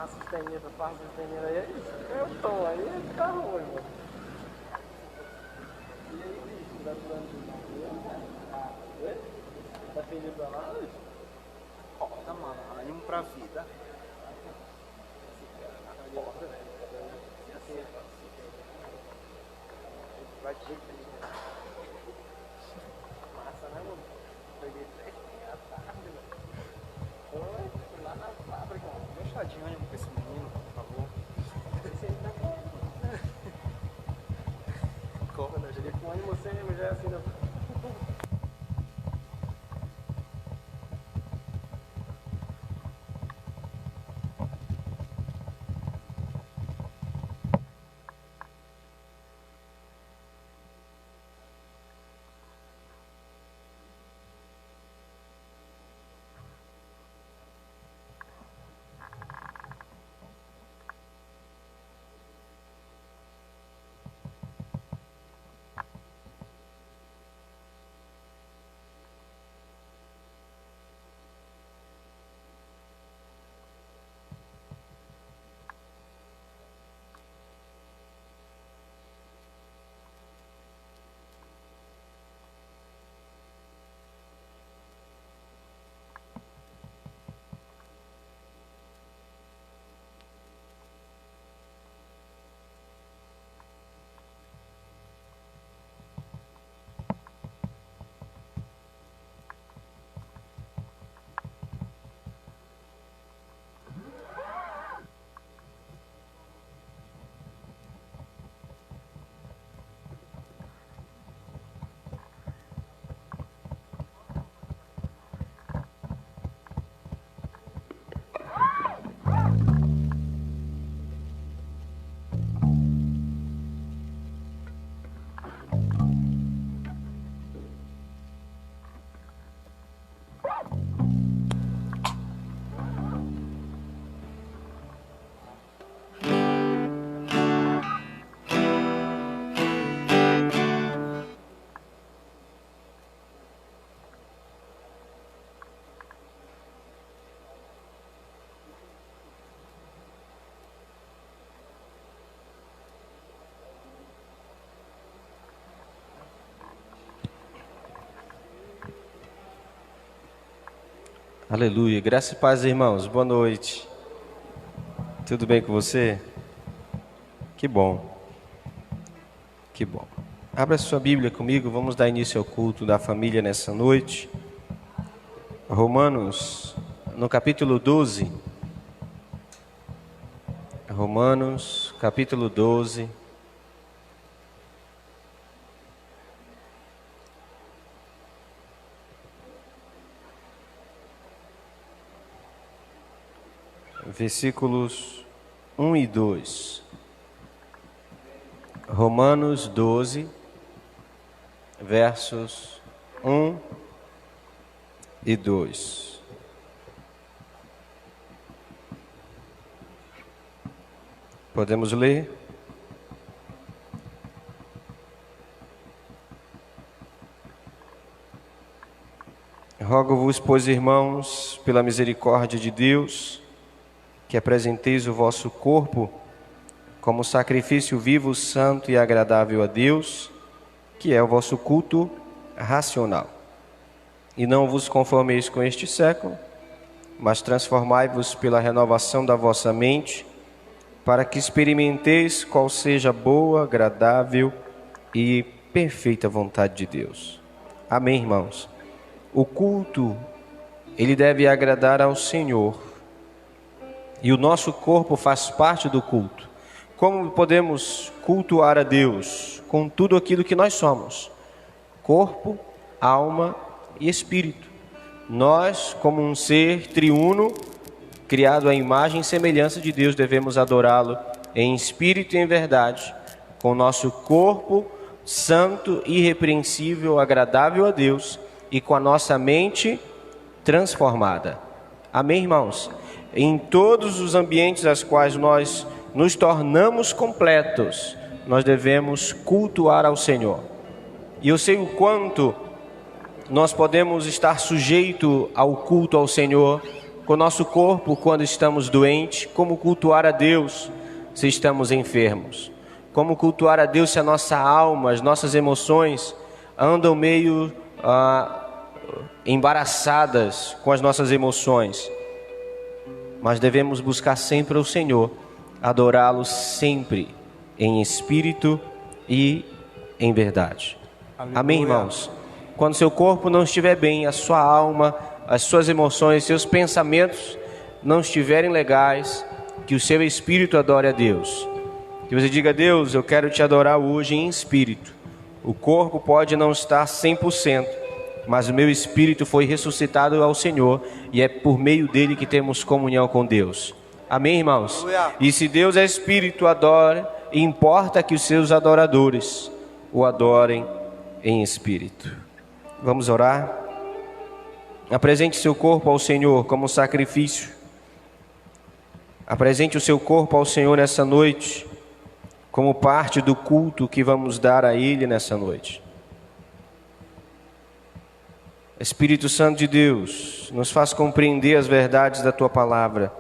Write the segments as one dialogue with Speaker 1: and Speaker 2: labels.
Speaker 1: cisterninha, essa parte da cisterninha aí, é isso. Eu tô aí, fica ruim, mano. E aí, bicho, tá precisando de uma coisa? Tá feliz pra lá, bicho? Roda, mano, ânimo pra vida. Roda, velho. Vai te massa, né, mano? Peguei 3 da tarde, velho. Foi lá na fábrica, mano. Deu um chá de ânimo pra esse menino, por favor. Esse aí tá correndo, mano. Corre, né? Cheguei com ânimo sem ânimo, já é assim, né?
Speaker 2: Aleluia, graça e paz, irmãos, boa noite. Tudo bem com você? Que bom, que bom. Abra sua Bíblia comigo, vamos dar início ao culto da família nessa noite. Romanos, no capítulo 12. Romanos, capítulo 12. Versículos 1 e 2. Romanos 12, versos 1 e 2. Podemos ler? Rogo-vos, pois, irmãos, pela misericórdia de Deus, que apresenteis o vosso corpo como sacrifício vivo, santo e agradável a Deus, que é o vosso culto racional. E não vos conformeis com este século, mas transformai-vos pela renovação da vossa mente, para que experimenteis qual seja a boa, agradável e perfeita vontade de Deus. Amém, irmãos? O culto, ele deve agradar ao Senhor. E o nosso corpo faz parte do culto. Como podemos cultuar a Deus? Com tudo aquilo que nós somos: corpo, alma e espírito. Nós, como um ser triuno, criado à imagem e semelhança de Deus, devemos adorá-lo em espírito e em verdade, com o nosso corpo santo, irrepreensível, agradável a Deus, e com a nossa mente transformada. Amém, irmãos? Em todos os ambientes aos quais nós nos tornamos completos, nós devemos cultuar ao Senhor. E eu sei o quanto nós podemos estar sujeito ao culto ao Senhor com o nosso corpo quando estamos doentes, como cultuar a Deus se estamos enfermos, como cultuar a Deus se a nossa alma, as nossas emoções andam meio embaraçadas com as nossas emoções. Mas devemos buscar sempre o Senhor, adorá-lo sempre em espírito e em verdade. Aleluia. Amém, irmãos? Quando seu corpo não estiver bem, a sua alma, as suas emoções, seus pensamentos não estiverem legais, que o seu espírito adore a Deus. Que você diga: Deus, eu quero te adorar hoje em espírito. O corpo pode não estar 100%, mas o meu espírito foi ressuscitado ao Senhor, e é por meio dele que temos comunhão com Deus. Amém, irmãos? E se Deus é espírito, adora, e importa que os seus adoradores o adorem em espírito. Vamos orar? Apresente seu corpo ao Senhor como sacrifício. Apresente o seu corpo ao Senhor nessa noite, como parte do culto que vamos dar a Ele nessa noite. Espírito Santo de Deus, nos faz compreender as verdades da Tua Palavra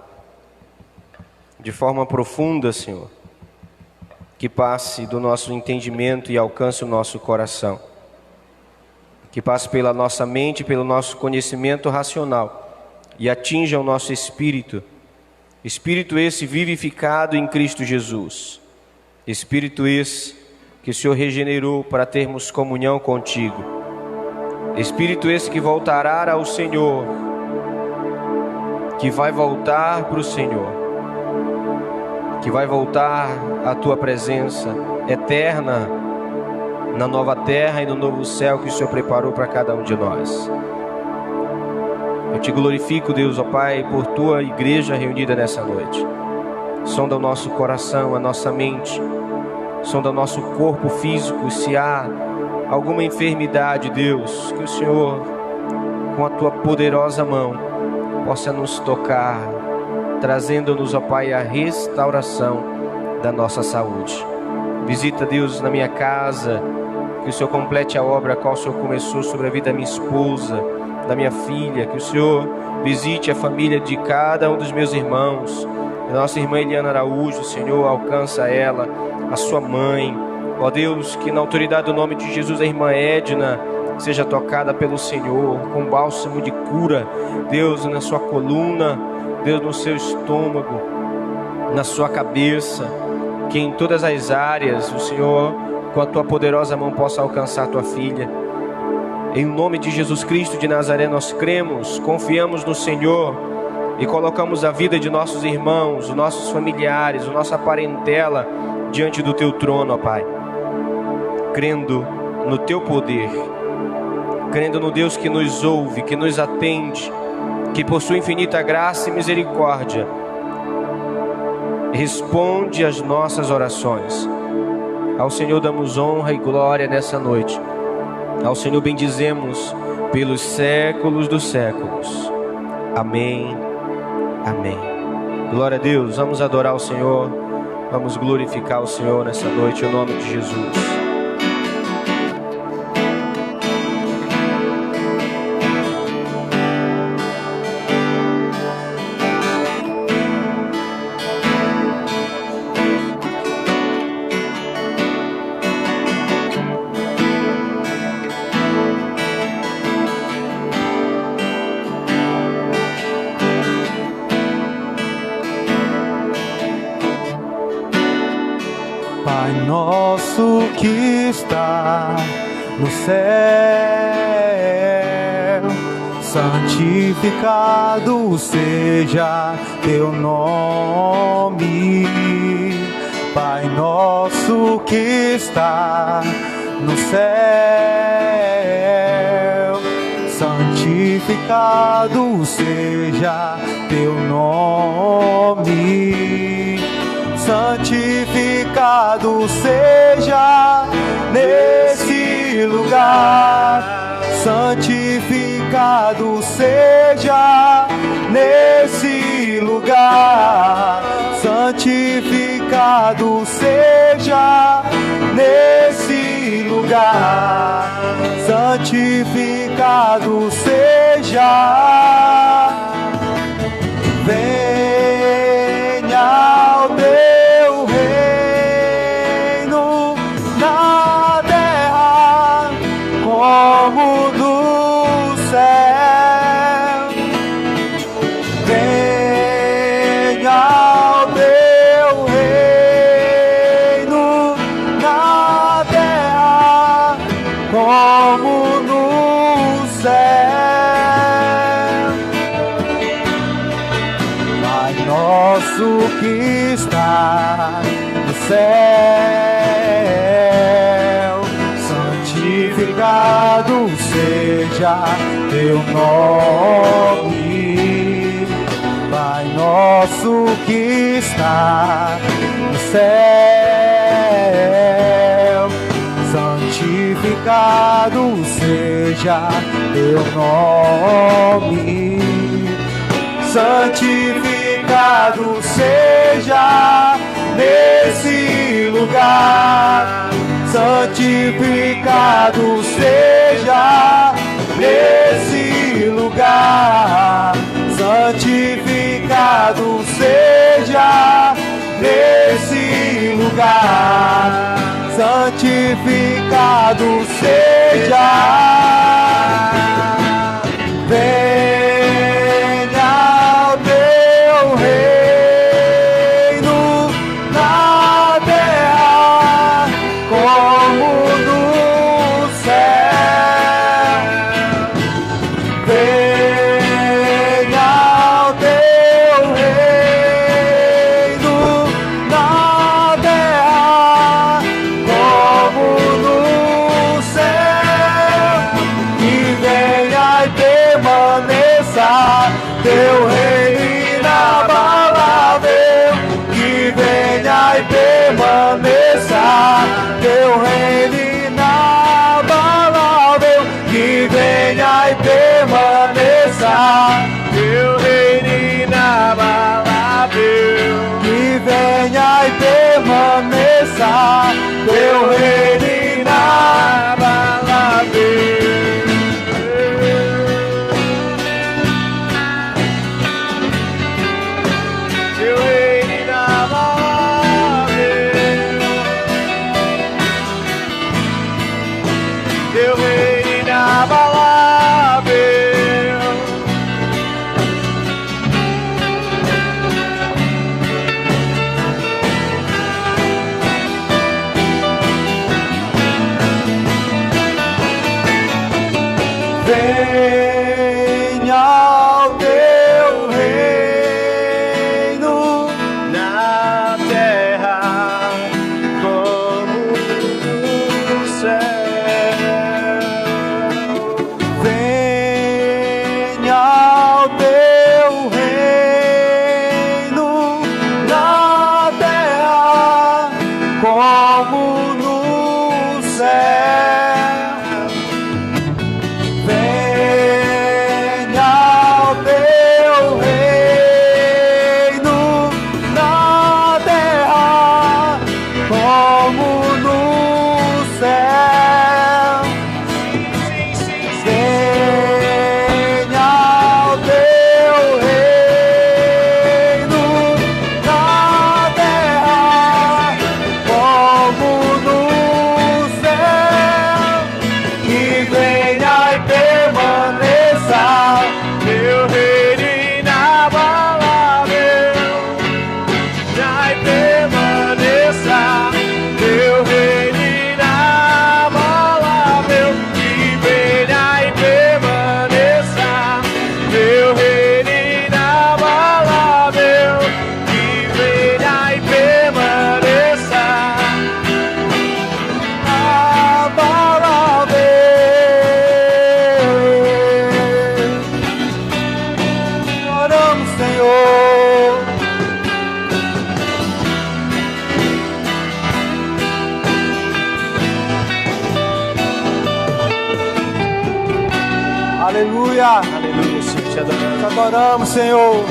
Speaker 2: de forma profunda, Senhor, que passe do nosso entendimento e alcance o nosso coração, que passe pela nossa mente, pelo nosso conhecimento racional e atinja o nosso espírito, espírito esse vivificado em Cristo Jesus, espírito esse que o Senhor regenerou para termos comunhão contigo, espírito esse que voltará ao Senhor, que vai voltar para o Senhor, que vai voltar à Tua presença eterna, na nova terra e no novo céu que o Senhor preparou para cada um de nós. Eu te glorifico, Deus, ó Pai, por Tua igreja reunida nessa noite. Sonda o nosso coração, a nossa mente, sonda o nosso corpo físico, se há alguma enfermidade, Deus, que o Senhor, com a Tua poderosa mão, possa nos tocar, trazendo-nos, ó Pai, a restauração da nossa saúde. Visita, Deus, na minha casa, que o Senhor complete a obra a qual o Senhor começou sobre a vida da minha esposa, da minha filha, que o Senhor visite a família de cada um dos meus irmãos. A nossa irmã Eliana Araújo, Senhor, alcança ela, a sua mãe. Ó Deus, que na autoridade do nome de Jesus a irmã Edna seja tocada pelo Senhor, com bálsamo de cura, Deus, na sua coluna, Deus, no seu estômago, na sua cabeça, que em todas as áreas o Senhor, com a Tua poderosa mão, possa alcançar a Tua filha. Em nome de Jesus Cristo de Nazaré nós cremos, confiamos no Senhor e colocamos a vida de nossos irmãos, os nossos familiares, a nossa parentela diante do Teu trono, ó Pai, crendo no Teu poder, crendo no Deus que nos ouve, que nos atende, que por Sua infinita graça e misericórdia responde às nossas orações. Ao Senhor damos honra e glória nessa noite. Ao Senhor bendizemos pelos séculos dos séculos. Amém. Amém. Glória a Deus. Vamos adorar o Senhor. Vamos glorificar o Senhor nessa noite, em nome de Jesus.
Speaker 3: Pai nosso que está no céu, santificado seja Teu nome. Pai nosso que está no céu, santificado seja Teu nome. Santificado seja nesse lugar, santificado seja nesse lugar, santificado seja nesse lugar, santificado seja. nosso que está no céu, santificado seja teu nome. Pai nosso que está no céu, santificado seja teu nome. Santificado seja nesse lugar, santificado seja nesse lugar, santificado seja nesse lugar, santificado seja. Venha o teu reino na terra como no céu. Venha o teu reino na terra como no céu. Que venha e permaneça teu reino inabalável. Que venha e permaneça teu reino inabalável. Que venha e permaneça teu reino inabalável. Que venha e permaneça teu reino inabalável. Teu reino inabalável, teu reino inabalável. Venha o teu reino na terra como no céu. Venha o teu reino na terra como no céu. Venha o teu reino na terra como no céu. Venha o teu reino na terra como no céu. Que venha e permaneça teu reino inabalável. Venha e permaneça teu reino inabalável. Que venha e permaneça teu reino inabalável. Que venha e permaneça inabalável. Oramos, Senhor. Aleluia.
Speaker 2: Aleluia, Senhor, te adoramos.
Speaker 3: Te adoramos, Senhor.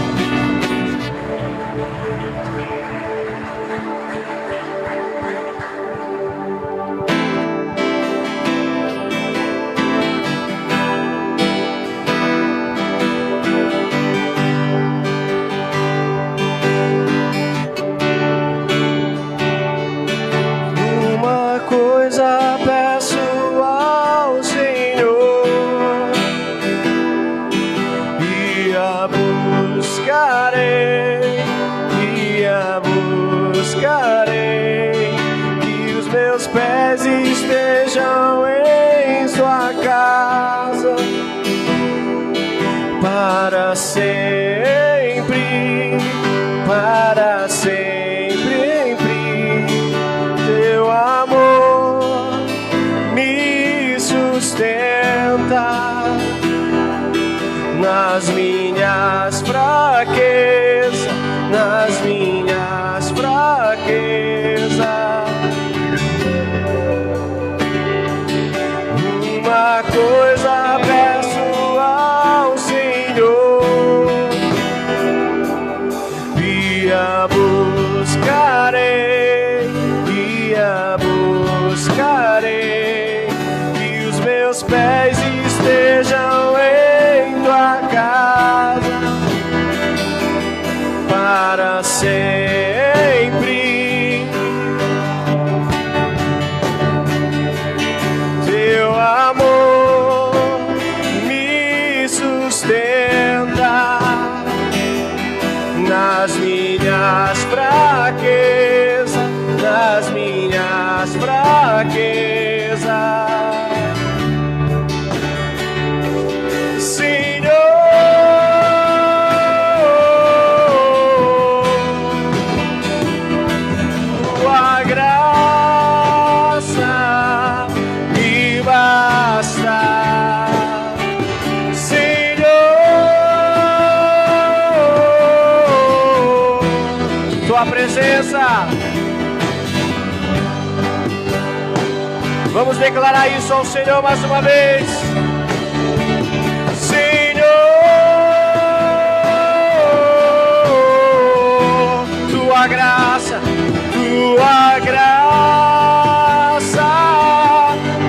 Speaker 2: Uma coisa peço ao Senhor, e a buscarei, e a buscarei.
Speaker 3: sempre. Teu amor me sustenta nas minhas fraquezas, nas minhas fraquezas. Senhor, tua graça me basta. Tua presença. Vamos declarar isso ao Senhor mais uma vez. Senhor, tua graça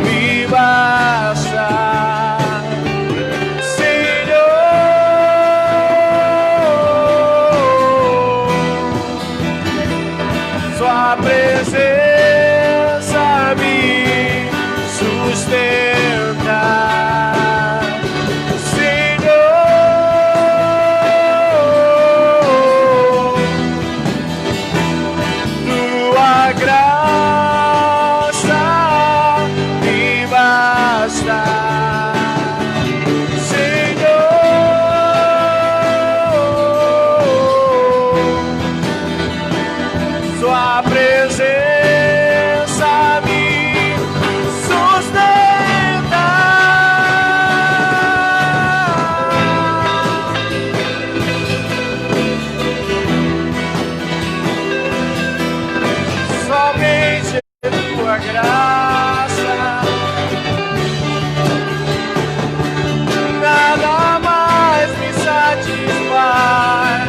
Speaker 3: me basta. Sua presença me sustenta, Senhor. Tua graça me basta, Sua presença me sustenta. Somente tua graça, nada mais me satisfaz.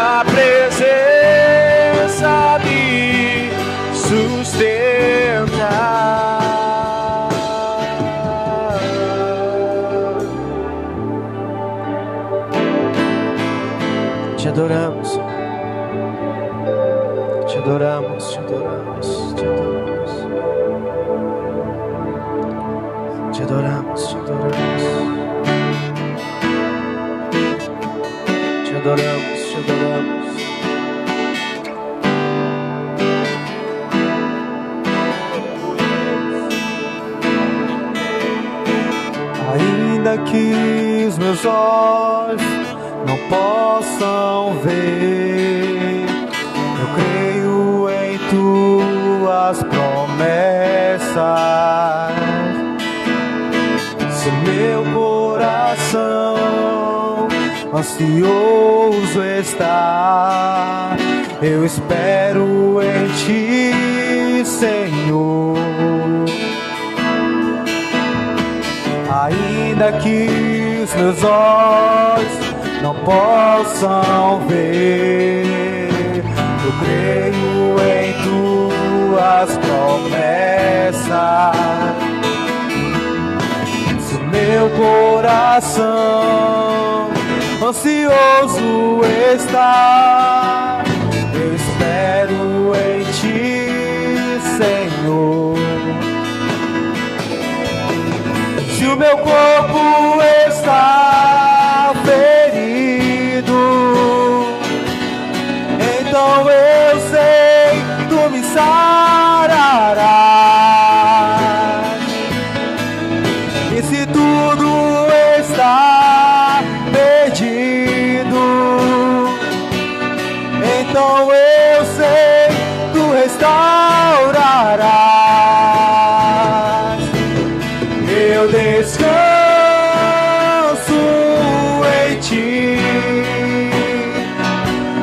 Speaker 3: tua presença me sustenta.
Speaker 2: Te adoramos, te adoramos, te adoramos, te adoramos, te adoramos, te adoramos, te adoramos, te adoramos.
Speaker 4: Ainda que os meus olhos não possam ver, eu creio em tuas promessas. Se meu coração ansioso está, eu espero em ti, Senhor. Ainda que os meus olhos não possam ver, eu creio em tuas promessas. Se meu coração ansioso está, eu espero em ti, Senhor. Se o meu corpo está ferido, então eu sei, tu me sararás. E se tudo está perdido, então eu sei, tu restaurarás. Eu descanso em ti,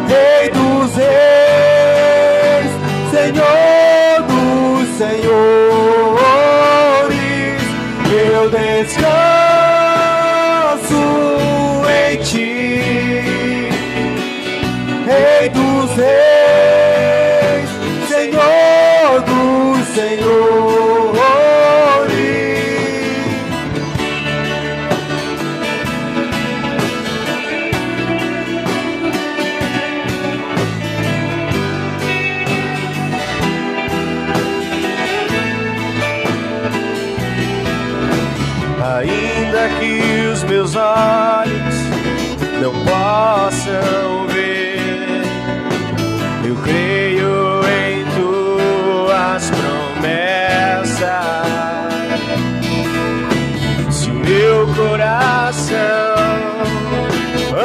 Speaker 4: Rei dos reis, Senhor dos senhores. Eu descanso em ti, Rei dos reis, Senhor dos senhores.
Speaker 3: Ainda que os meus olhos não possam ver, eu creio em tuas promessas. Se meu coração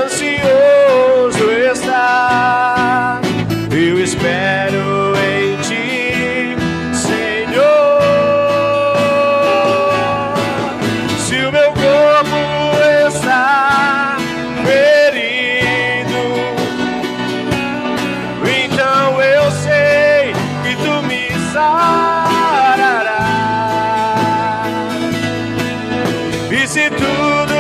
Speaker 3: ansioso está, eu espero em ti, Senhor. Se o meu corpo está ferido, então eu sei que tu me sararás. E se tudo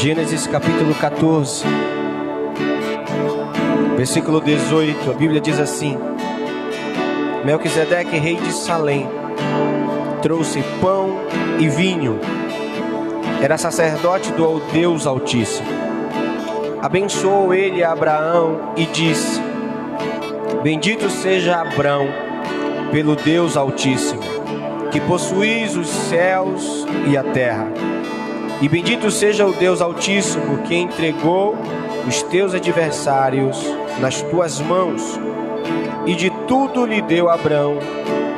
Speaker 2: Gênesis capítulo 14, versículo 18, a Bíblia diz assim: Melquisedeque, rei de Salém, trouxe pão e vinho. Era sacerdote do Deus Altíssimo. Abençoou ele a Abraão e disse: Bendito seja Abrão pelo Deus Altíssimo, que possuis os céus e a terra. E bendito seja o Deus Altíssimo, que entregou os teus adversários nas tuas mãos, e de tudo lhe deu Abrão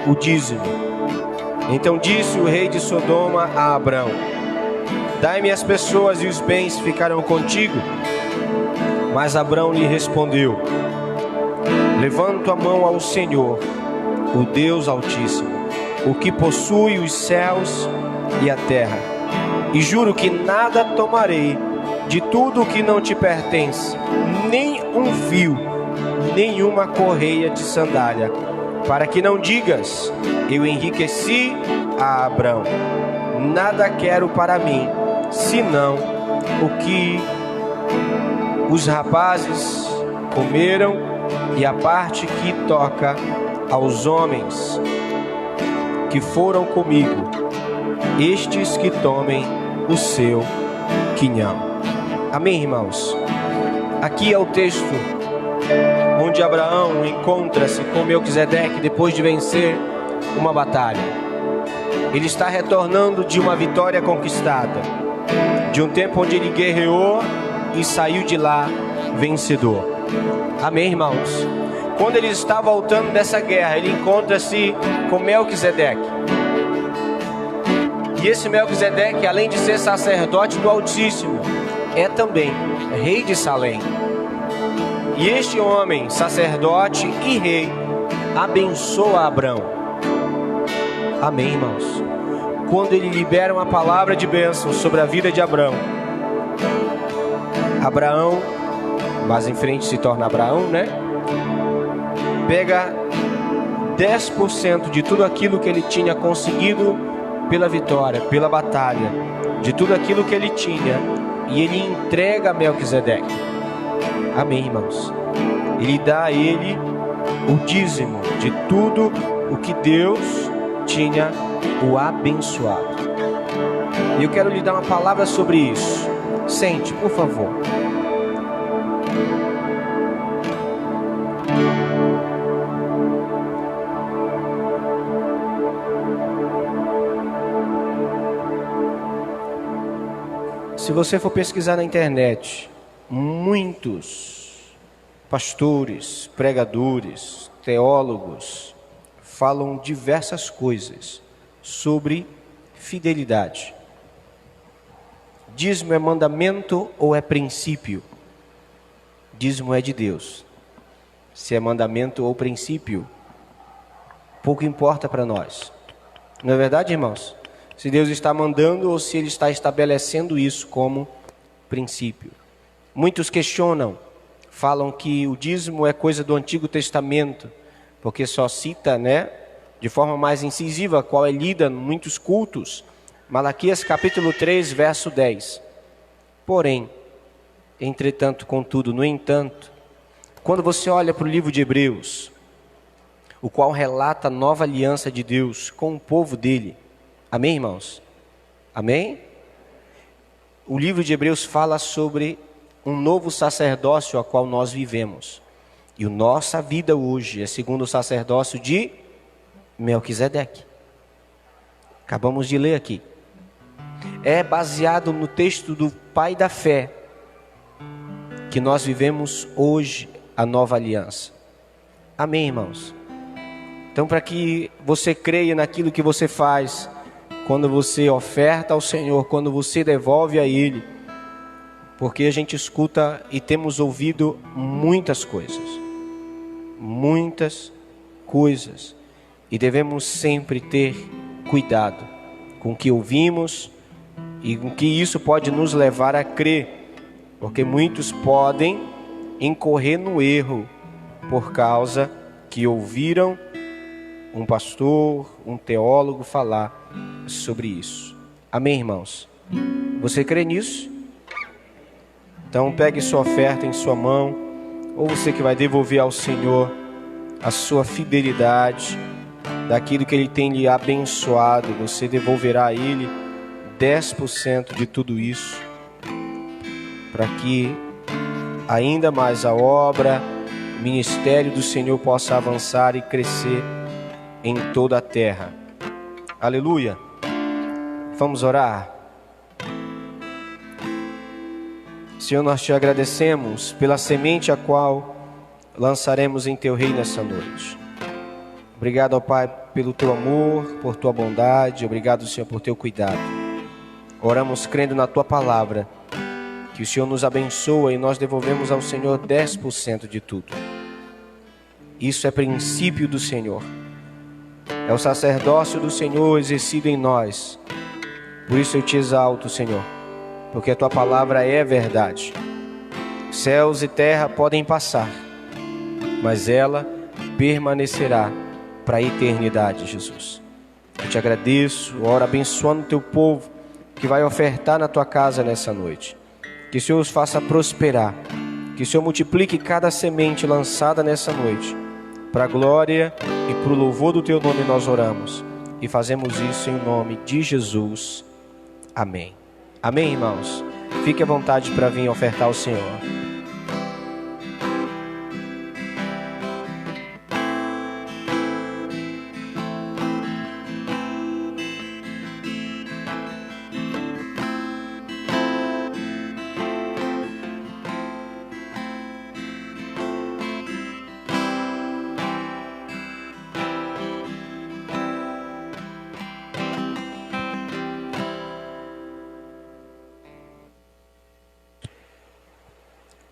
Speaker 2: o dízimo. Então disse o rei de Sodoma a Abrão: Dai-me as pessoas e os bens ficarão contigo. Mas Abrão lhe respondeu: Levanto a mão ao Senhor, o Deus Altíssimo, o que possui os céus e a terra, e juro que nada tomarei de tudo o que não te pertence, nem um fio, nenhuma correia de sandália, para que não digas: eu enriqueci a Abrão. Nada quero para mim, senão o que os rapazes comeram e a parte que toca aos homens que foram comigo, estes que tomem o seu quinhão. Amém, irmãos? Aqui é o texto onde Abraão encontra-se com Melquisedeque depois de vencer uma batalha. Ele está retornando de uma vitória conquistada, de um tempo onde ele guerreou e saiu de lá vencedor. Amém, irmãos? Quando ele está voltando dessa guerra, ele encontra-se com Melquisedeque. E esse Melquisedeque, além de ser sacerdote do Altíssimo, é também rei de Salém. E este homem, sacerdote e rei, abençoa Abrão. Amém, irmãos? Quando ele libera uma palavra de bênção sobre a vida de Abrão, Abraão, mais em frente se torna Abraão, né? Pega 10% de tudo aquilo que ele tinha conseguido pela vitória, pela batalha, de tudo aquilo que ele tinha, e ele entrega a Melquisedeque. Amém, irmãos? Ele dá a ele o dízimo de tudo o que Deus tinha o abençoado. E eu quero lhe dar uma palavra sobre isso. Sente, por favor. Se você for pesquisar na internet, muitos pastores, pregadores, teólogos falam diversas coisas sobre fidelidade. Dízimo é mandamento ou é princípio? Dízimo é de Deus. Se é mandamento ou princípio, pouco importa para nós. Não é verdade, irmãos? Se Deus está mandando ou se Ele está estabelecendo isso como princípio. Muitos questionam, falam que o dízimo é coisa do Antigo Testamento, porque só cita, de forma mais incisiva, qual é lida em muitos cultos. Malaquias capítulo 3, verso 10. Porém, entretanto, contudo, no entanto, quando você olha para o livro de Hebreus, o qual relata a nova aliança de Deus com o povo dele. Amém, irmãos? Amém? O livro de Hebreus fala sobre um novo sacerdócio a qual nós vivemos. E a nossa vida hoje é segundo o sacerdócio de Melquisedeque. Acabamos de ler aqui. É baseado no texto do Pai da Fé que nós vivemos hoje a nova aliança. Amém, irmãos? Então, para que você creia naquilo que você faz, quando você oferta ao Senhor, quando você devolve a Ele, porque a gente escuta e temos ouvido muitas coisas, e devemos sempre ter cuidado com o que ouvimos e com que isso pode nos levar a crer, porque muitos podem incorrer no erro por causa que ouviram um pastor, um teólogo falar sobre isso. Amém, irmãos? Você crê nisso? Então pegue sua oferta em sua mão, ou você que vai devolver ao Senhor a sua fidelidade, daquilo que Ele tem lhe abençoado, você devolverá a Ele 10% de tudo isso, para que ainda mais a obra, o ministério do Senhor possa avançar e crescer em toda a terra. Aleluia! Vamos orar. Senhor, nós te agradecemos pela semente a qual lançaremos em teu reino nessa noite. Obrigado, ó Pai, pelo teu amor, por tua bondade. Obrigado, Senhor, por teu cuidado. Oramos crendo na tua palavra, que o Senhor nos abençoa e nós devolvemos ao Senhor 10% de tudo. Isso é princípio do Senhor. É o sacerdócio do Senhor exercido em nós. Por isso eu te exalto, Senhor, porque a tua palavra é verdade. Céus e terra podem passar, mas ela permanecerá para a eternidade, Jesus. Eu te agradeço, oro abençoando o teu povo que vai ofertar na tua casa nessa noite. Que o Senhor os faça prosperar, que o Senhor multiplique cada semente lançada nessa noite. Para a glória e para o louvor do teu nome nós oramos e fazemos isso em nome de Jesus. Amém. Amém, irmãos? Fique à vontade para vir ofertar ao Senhor.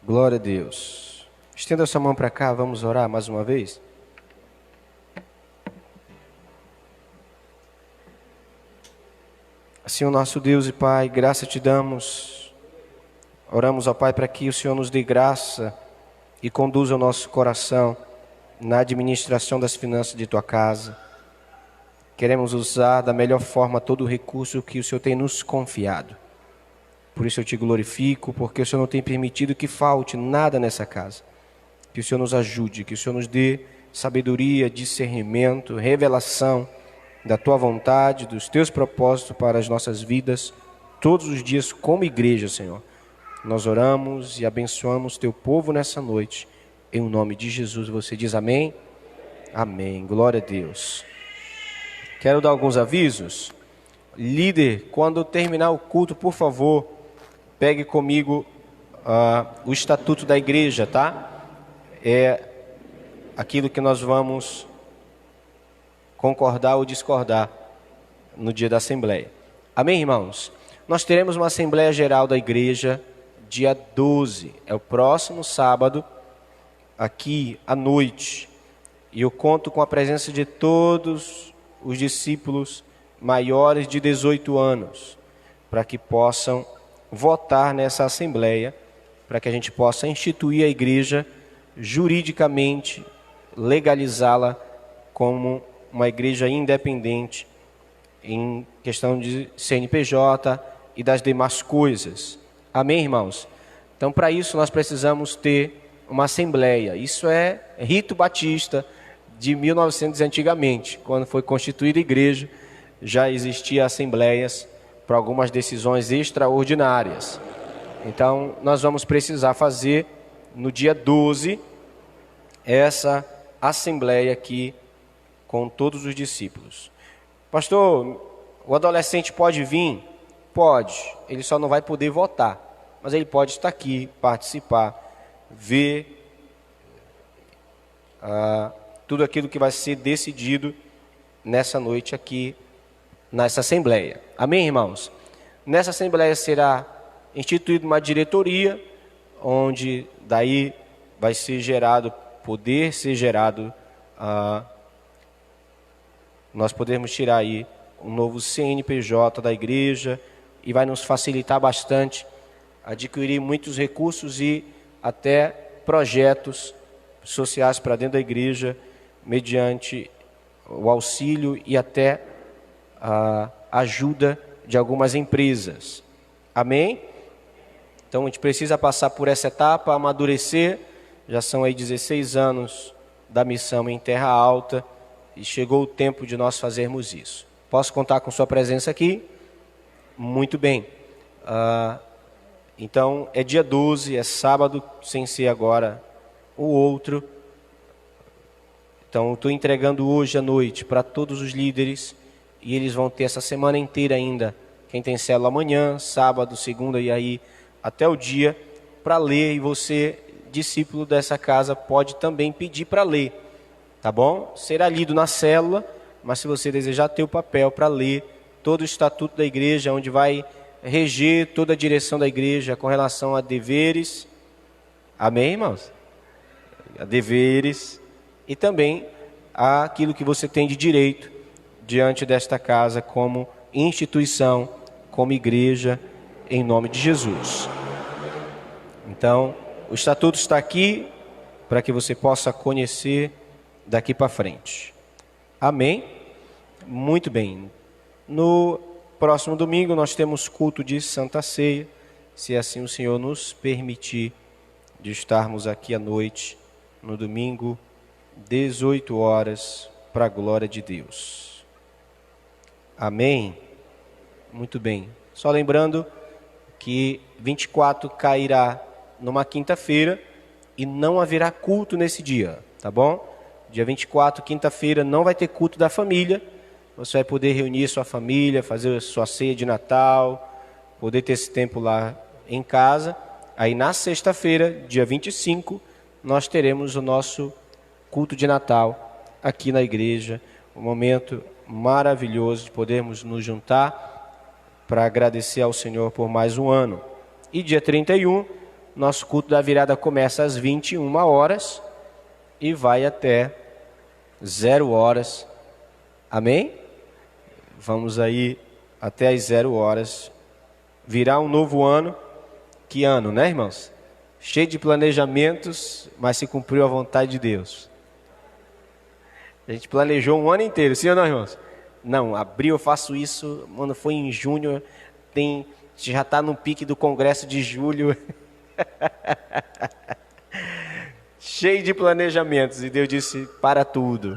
Speaker 2: Glória a Deus. Estenda sua mão para cá, vamos orar mais uma vez. Senhor nosso Deus e Pai, graça te damos. Oramos, ó Pai, para que o Senhor nos dê graça e conduza o nosso coração na administração das finanças de tua casa. Queremos usar da melhor forma todo o recurso que o Senhor tem nos confiado. Por isso eu te glorifico, porque o Senhor não tem permitido que falte nada nessa casa. Que o Senhor nos ajude, que o Senhor nos dê sabedoria, discernimento, revelação da tua vontade, dos teus propósitos para as nossas vidas, todos os dias como igreja, Senhor. Nós oramos e abençoamos teu povo nessa noite. Em nome de Jesus, você diz amém? Amém. Glória a Deus. Quero dar alguns avisos. Líder, quando terminar o culto, por favor, pegue comigo o estatuto da igreja, tá? É aquilo que nós vamos concordar ou discordar no dia da Assembleia. Amém, irmãos? Nós teremos uma Assembleia Geral da Igreja dia 12, é o próximo sábado, aqui à noite. E eu conto com a presença de todos os discípulos maiores de 18 anos, para que possam votar nessa Assembleia, para que a gente possa instituir a igreja juridicamente, legalizá-la como uma igreja independente em questão de CNPJ e das demais coisas. Amém, irmãos? Então, para isso, nós precisamos ter uma assembleia. Isso é rito batista de 1900 antigamente. Quando foi constituída a igreja, já existiam assembleias para algumas decisões extraordinárias. Então, nós vamos precisar fazer, no dia 12, essa assembleia aqui com todos os discípulos. Pastor, o adolescente pode vir? Pode. Ele só não vai poder votar, mas ele pode estar aqui, participar, ver tudo aquilo que vai ser decidido nessa noite aqui, nessa assembleia. Amém, irmãos? Nessa assembleia será instituída uma diretoria, onde daí vai ser gerado, poder ser gerado, nós podemos tirar aí um novo CNPJ da igreja, e vai nos facilitar bastante adquirir muitos recursos e até projetos sociais para dentro da igreja, mediante o auxílio e até a ajuda de algumas empresas. Amém? Então a gente precisa passar por essa etapa, amadurecer. Já são aí 16 anos da missão em Terra Alta e chegou o tempo de nós fazermos isso. Posso contar com sua presença aqui? Muito bem. Então é dia 12, é sábado, sem ser agora o outro. Então estou entregando hoje à noite para todos os líderes e eles vão ter essa semana inteira ainda. Quem tem célula amanhã, sábado, segunda e aí até o dia para ler, e você, discípulo dessa casa, pode também pedir para ler, tá bom? Será lido na célula, mas se você desejar ter o papel para ler todo o estatuto da igreja, onde vai reger toda a direção da igreja com relação a deveres, amém, irmãos? A deveres e também aquilo que você tem de direito diante desta casa como instituição, como igreja, em nome de Jesus. Então, o estatuto está aqui para que você possa conhecer daqui para frente. Amém? Muito bem. No próximo domingo nós temos culto de Santa Ceia, se assim o Senhor nos permitir, de estarmos aqui à noite, no domingo, 18 horas, para a glória de Deus. Amém? Muito bem. Só lembrando que 24 cairá numa quinta-feira e não haverá culto nesse dia, tá bom? Dia 24, quinta-feira, não vai ter culto da família. Você vai poder reunir sua família, fazer sua ceia de Natal, poder ter esse tempo lá em casa. Aí na sexta-feira, dia 25, nós teremos o nosso culto de Natal aqui na igreja. Um momento maravilhoso de podermos nos juntar para agradecer ao Senhor por mais um ano. E dia 31, nosso culto da virada começa às 21 horas e vai até 0 horas. Amém? Vamos aí até às 0 horas. Virá um novo ano. Que ano, né, irmãos? Cheio de planejamentos, mas se cumpriu a vontade de Deus. A gente planejou um ano inteiro, sim ou não, irmãos? Não, abril eu faço isso, quando foi em junho, já está no pique do congresso de julho. Cheio de planejamentos, e Deus disse, para tudo.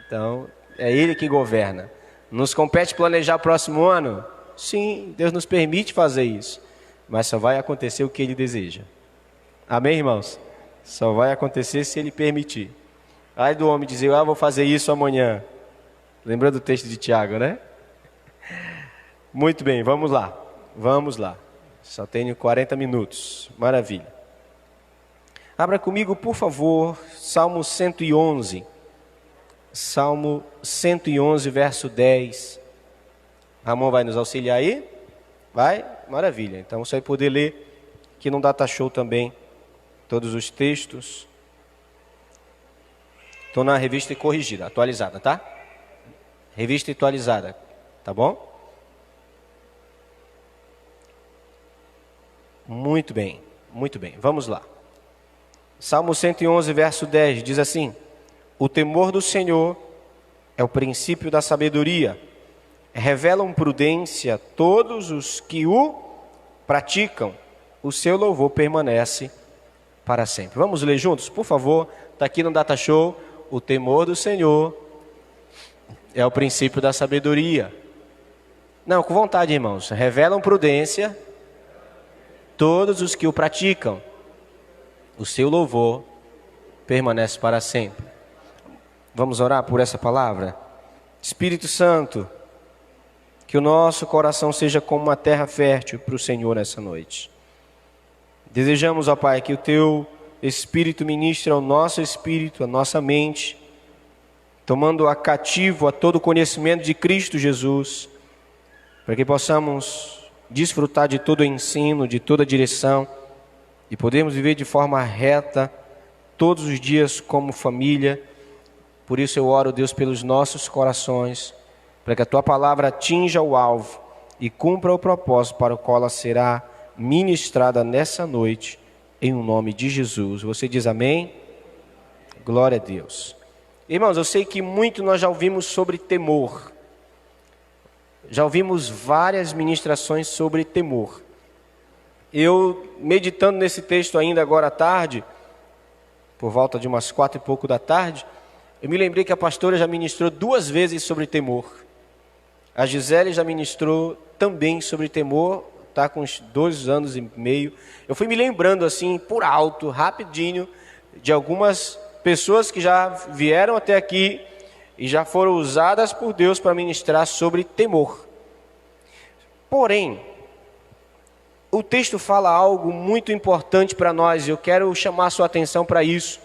Speaker 2: Então, é Ele que governa. Nos compete planejar o próximo ano? Sim, Deus nos permite fazer isso, mas só vai acontecer o que Ele deseja. Amém, irmãos? Só vai acontecer se Ele permitir. Ai do homem dizer, vou fazer isso amanhã. Lembra do texto de Tiago, né? Muito bem, vamos lá. Vamos lá. Só tenho 40 minutos. Maravilha. Abra comigo, por favor, Salmo 111. Salmo 111, verso 10. Ramon vai nos auxiliar aí? Vai? Maravilha. Então você vai poder ler, que não data show também, todos os textos. Estou na revista corrigida, atualizada, tá? Revista atualizada, tá bom? Muito bem, muito bem. Vamos lá. Salmo 111, verso 10, diz assim: o temor do Senhor é o princípio da sabedoria. Revelam prudência todos os que o praticam. O seu louvor permanece para sempre. Vamos ler juntos, por favor. Está aqui no Data Show. O temor do Senhor é o princípio da sabedoria. Não, com vontade, irmãos. Revelam prudência todos os que o praticam. O seu louvor permanece para sempre. Vamos orar por essa palavra? Espírito Santo, que o nosso coração seja como uma terra fértil para o Senhor nessa noite. Desejamos, ó Pai, que o Teu Espírito ministre ao nosso espírito, à nossa mente, tomando a cativo a todo o conhecimento de Cristo Jesus, para que possamos desfrutar de todo o ensino, de toda a direção, e podermos viver de forma reta todos os dias como família. Por isso eu oro, Deus, pelos nossos corações, para que a Tua palavra atinja o alvo e cumpra o propósito para o qual ela será ministrada nessa noite, em nome de Jesus. Você diz amém? Glória a Deus. Irmãos, eu sei que muito nós já ouvimos sobre temor. Já ouvimos várias ministrações sobre temor. eu meditando nesse texto ainda agora à tarde, por volta de umas 4 e pouco da tarde, eu me lembrei que a pastora já ministrou 2 vezes sobre temor. A Gisele já ministrou também sobre temor, está com uns 2 anos e meio. Eu fui me lembrando assim, por alto, rapidinho, de algumas pessoas que já vieram até aqui e já foram usadas por Deus para ministrar sobre temor. Porém, o texto fala algo muito importante para nós, eu quero chamar a sua atenção para isso.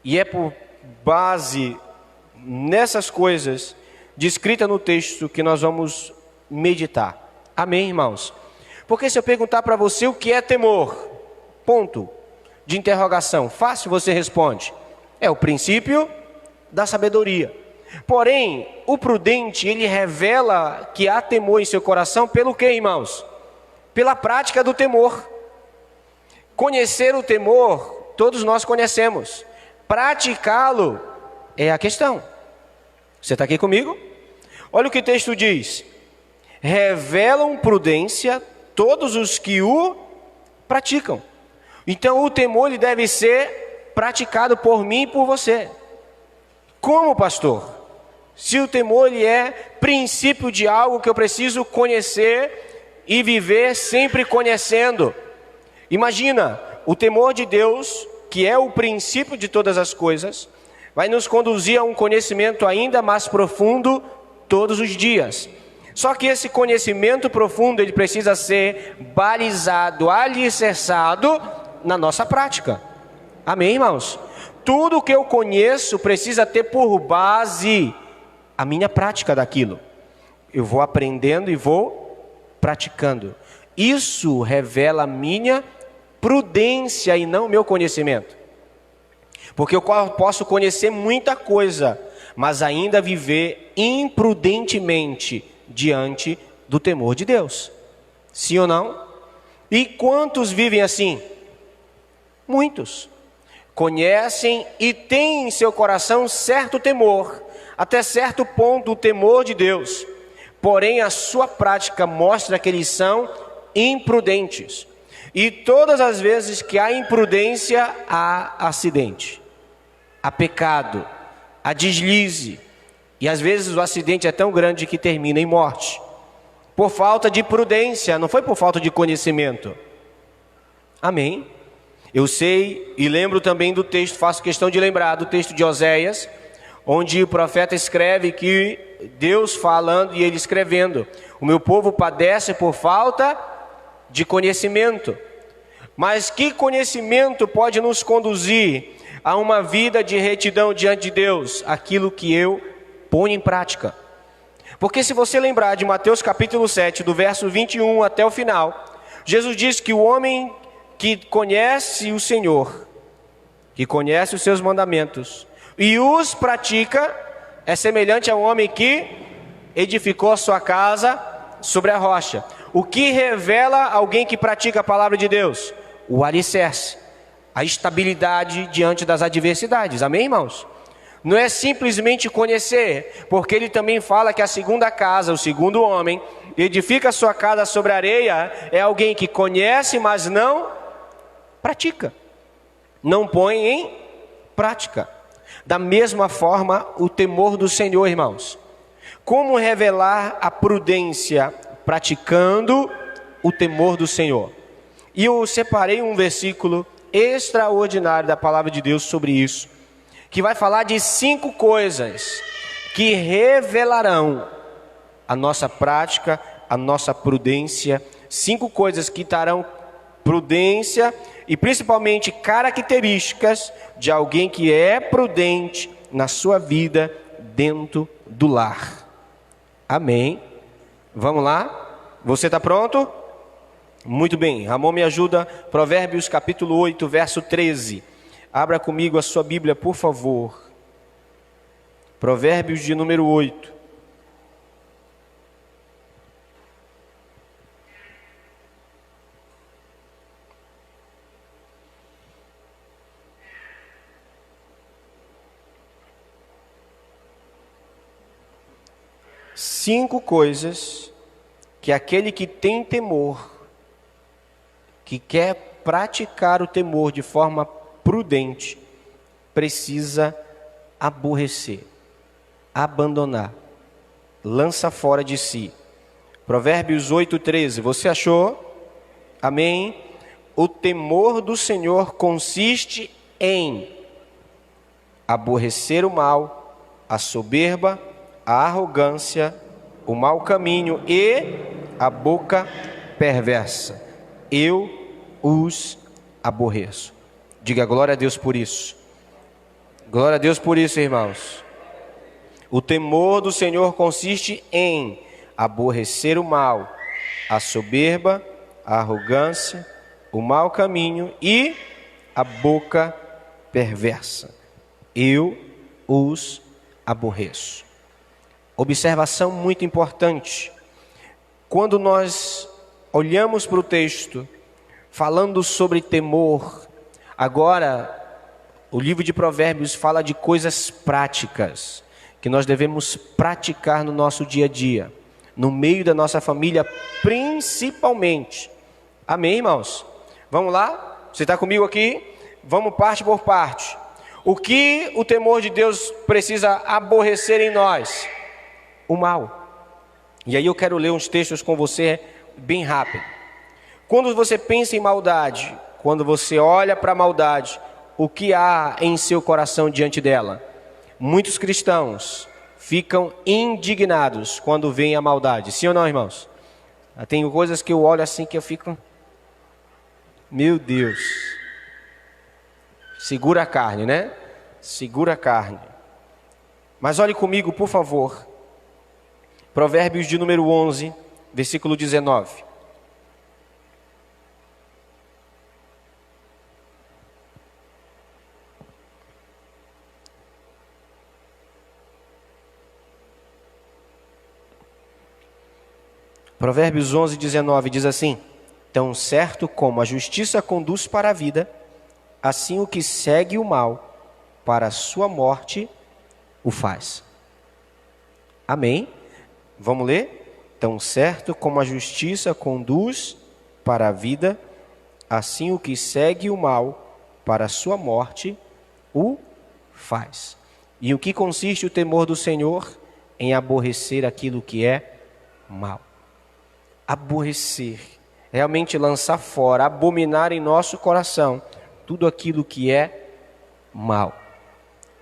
Speaker 2: E é por base nessas coisas descritas no texto que nós vamos meditar. Amém, irmãos? Porque se eu perguntar para você o que é temor, ponto de interrogação, fácil você responde. É o princípio da sabedoria. Porém, o prudente, ele revela que há temor em seu coração pelo quê, irmãos? Pela prática do temor. Conhecer o temor, todos nós conhecemos. Praticá-lo é a questão. Você está aqui comigo? Olha o que o texto diz. Revelam prudência todos os que o praticam. Então o temor ele deve ser praticado por mim e por você. Como, pastor? Se o temor ele é princípio de algo que eu preciso conhecer e viver sempre conhecendo. Imagina, o temor de Deus, que é o princípio de todas as coisas, vai nos conduzir a um conhecimento ainda mais profundo todos os dias. Só que esse conhecimento profundo, ele precisa ser balizado, alicerçado na nossa prática. Amém, irmãos? Tudo que eu conheço precisa ter por base a minha prática daquilo. Eu vou aprendendo e vou praticando. Isso revela a minha prudência e não o meu conhecimento. Porque eu posso conhecer muita coisa, mas ainda viver imprudentemente diante do temor de Deus. Sim ou não? E quantos vivem assim? Muitos. Conhecem e têm em seu coração certo temor, até certo ponto o temor de Deus. Porém, a sua prática mostra que eles são imprudentes. E todas as vezes que há imprudência, há acidente, há pecado, há deslize. E às vezes o acidente é tão grande que termina em morte. Por falta de prudência, não foi por falta de conhecimento. Amém? Eu sei e lembro também do texto, faço questão de lembrar do texto de Oséias, onde o profeta escreve que Deus falando e ele escrevendo: o meu povo padece por falta de conhecimento. Mas que conhecimento pode nos conduzir a uma vida de retidão diante de Deus? Aquilo que eu ponho em prática. Porque se você lembrar de Mateus capítulo 7, do verso 21 até o final, Jesus diz que o homem que conhece o Senhor, que conhece os seus mandamentos e os pratica, é semelhante a um homem que edificou a sua casa sobre a rocha. O que revela alguém que pratica a palavra de Deus? O alicerce, a estabilidade diante das adversidades. Amém, irmãos? Não é simplesmente conhecer, porque ele também fala que a segunda casa, o segundo homem, edifica a sua casa sobre a areia, é alguém que conhece, mas não pratica, não põe em prática. Da mesma forma, o temor do Senhor, irmãos. Como revelar a prudência? Praticando o temor do Senhor. E eu separei um versículo extraordinário da palavra de Deus sobre isso, que vai falar de 5 coisas que revelarão a nossa prática, a nossa prudência. 5 coisas que darão prudência e principalmente características de alguém que é prudente na sua vida dentro do lar. Amém? Vamos lá? Você está pronto? Muito bem, Ramon me ajuda. Provérbios capítulo 8, verso 13. Abra comigo a sua Bíblia, por favor. Provérbios de número 8. Cinco coisas que aquele que tem temor que quer praticar o temor de forma prudente, precisa aborrecer, abandonar, lança fora de si. Provérbios 8:13, você achou? Amém? O temor do Senhor consiste em aborrecer o mal, a soberba, a arrogância, o mau caminho e a boca perversa. Eu os aborreço. Diga glória a Deus por isso. Glória a Deus por isso, irmãos. O temor do Senhor consiste em aborrecer o mal, a soberba, a arrogância, o mau caminho e a boca perversa. Eu os aborreço. Observação muito importante. Quando nós olhamos para o texto falando sobre temor, agora o livro de Provérbios fala de coisas práticas que nós devemos praticar no nosso dia a dia, no meio da nossa família principalmente. Amém, irmãos? Vamos lá? Você está comigo aqui? Vamos parte por parte. O que o temor de Deus precisa aborrecer em nós? O mal. E aí eu quero ler uns textos com você bem rápido. Quando você pensa em maldade, quando você olha para a maldade, o que há em seu coração diante dela? Muitos cristãos ficam indignados quando veem a maldade. Sim ou não, irmãos? Tem coisas que eu olho assim que eu fico... Meu Deus. Segura a carne, né? Segura a carne. Mas olhe comigo, por favor. Provérbios de número 11, versículo 19. Provérbios 11, 19 diz assim: tão certo como a justiça conduz para a vida, assim o que segue o mal para a sua morte o faz. Amém? Vamos ler? Tão certo como a justiça conduz para a vida, assim o que segue o mal para a sua morte o faz. E o que consiste o temor do Senhor? Em aborrecer aquilo que é mal. Aborrecer, realmente lançar fora, abominar em nosso coração tudo aquilo que é mal.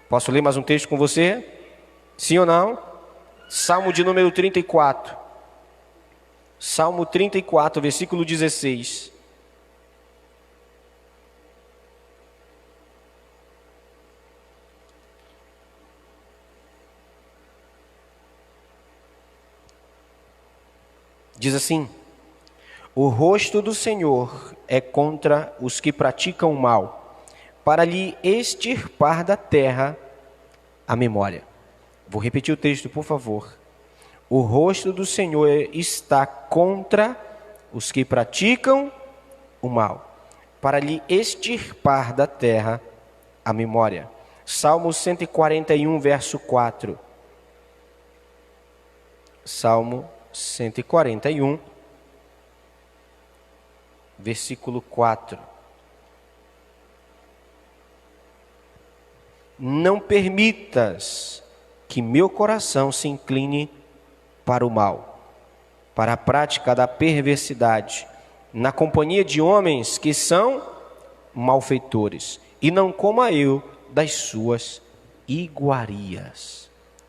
Speaker 2: Posso ler mais um texto com você? Sim ou não? Salmo de número 34. Salmo 34, versículo 16. Diz assim: o rosto do Senhor é contra os que praticam o mal, para lhe extirpar da terra a memória. Vou repetir o texto, por favor. O rosto do Senhor está contra os que praticam o mal, para lhe extirpar da terra a memória. Salmo 141, verso 4. Salmo 141, versículo 4. Não permitas que meu coração se incline para o mal, para a prática da perversidade, na companhia de homens que são malfeitores, e não coma eu das suas iguarias.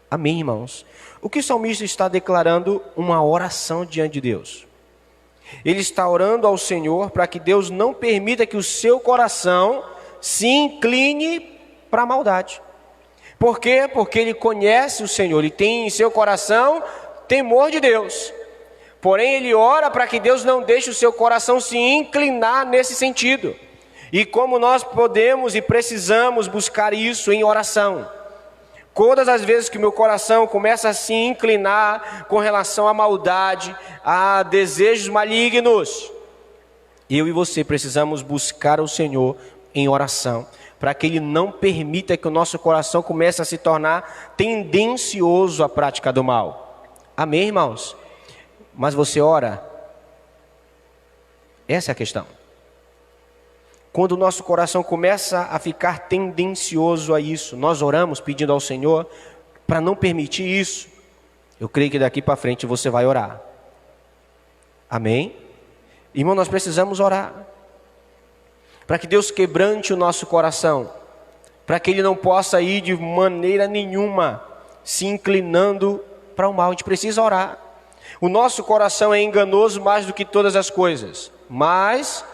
Speaker 2: Amém, irmãos? O que o salmista está declarando? Uma oração diante de Deus. Ele está orando ao Senhor para que Deus não permita que o seu coração se incline para a maldade. Por quê? Porque ele conhece o Senhor, ele tem em seu coração temor de Deus. Porém, ele ora para que Deus não deixe o seu coração se inclinar nesse sentido. E como nós podemos e precisamos buscar isso em oração? Todas as vezes que meu coração começa a se inclinar com relação à maldade, a desejos malignos, eu e você precisamos buscar o Senhor em oração, para que Ele não permita que o nosso coração comece a se tornar tendencioso à prática do mal. Amém, irmãos? Mas você ora? Essa é a questão. quando o nosso coração começa a ficar tendencioso a isso, nós oramos pedindo ao Senhor para não permitir isso. Eu creio que daqui para frente você vai orar. Amém? Irmão, nós precisamos orar para que Deus quebrante o nosso coração, para que Ele não possa ir de maneira nenhuma se inclinando para o mal. A gente precisa orar. O nosso coração é enganoso mais do que todas as coisas, mais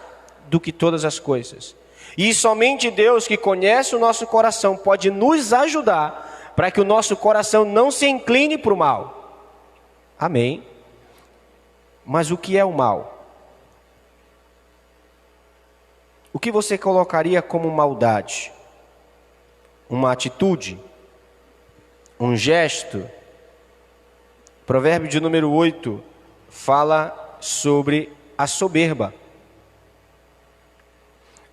Speaker 2: do que todas as coisas. E somente Deus, que conhece o nosso coração, pode nos ajudar para que o nosso coração não se incline para o mal. Amém? Mas o que é o mal? O que você colocaria como maldade? Uma atitude? Um gesto? Provérbio de número 8 fala sobre a soberba.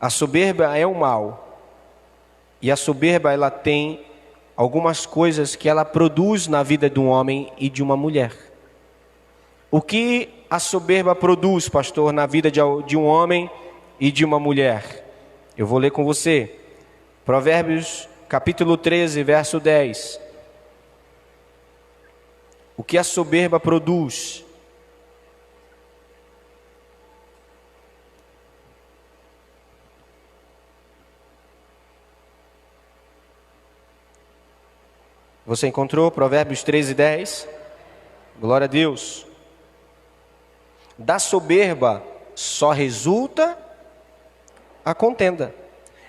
Speaker 2: A soberba é o mal. E a soberba, ela tem algumas coisas que ela produz na vida de um homem e de uma mulher. O que a soberba produz, pastor, na vida de um homem e de uma mulher? Eu vou ler com você. Provérbios capítulo 13, verso 10. O que a soberba produz? Você encontrou Provérbios 13, 10? Glória a Deus. Da soberba só resulta a contenda,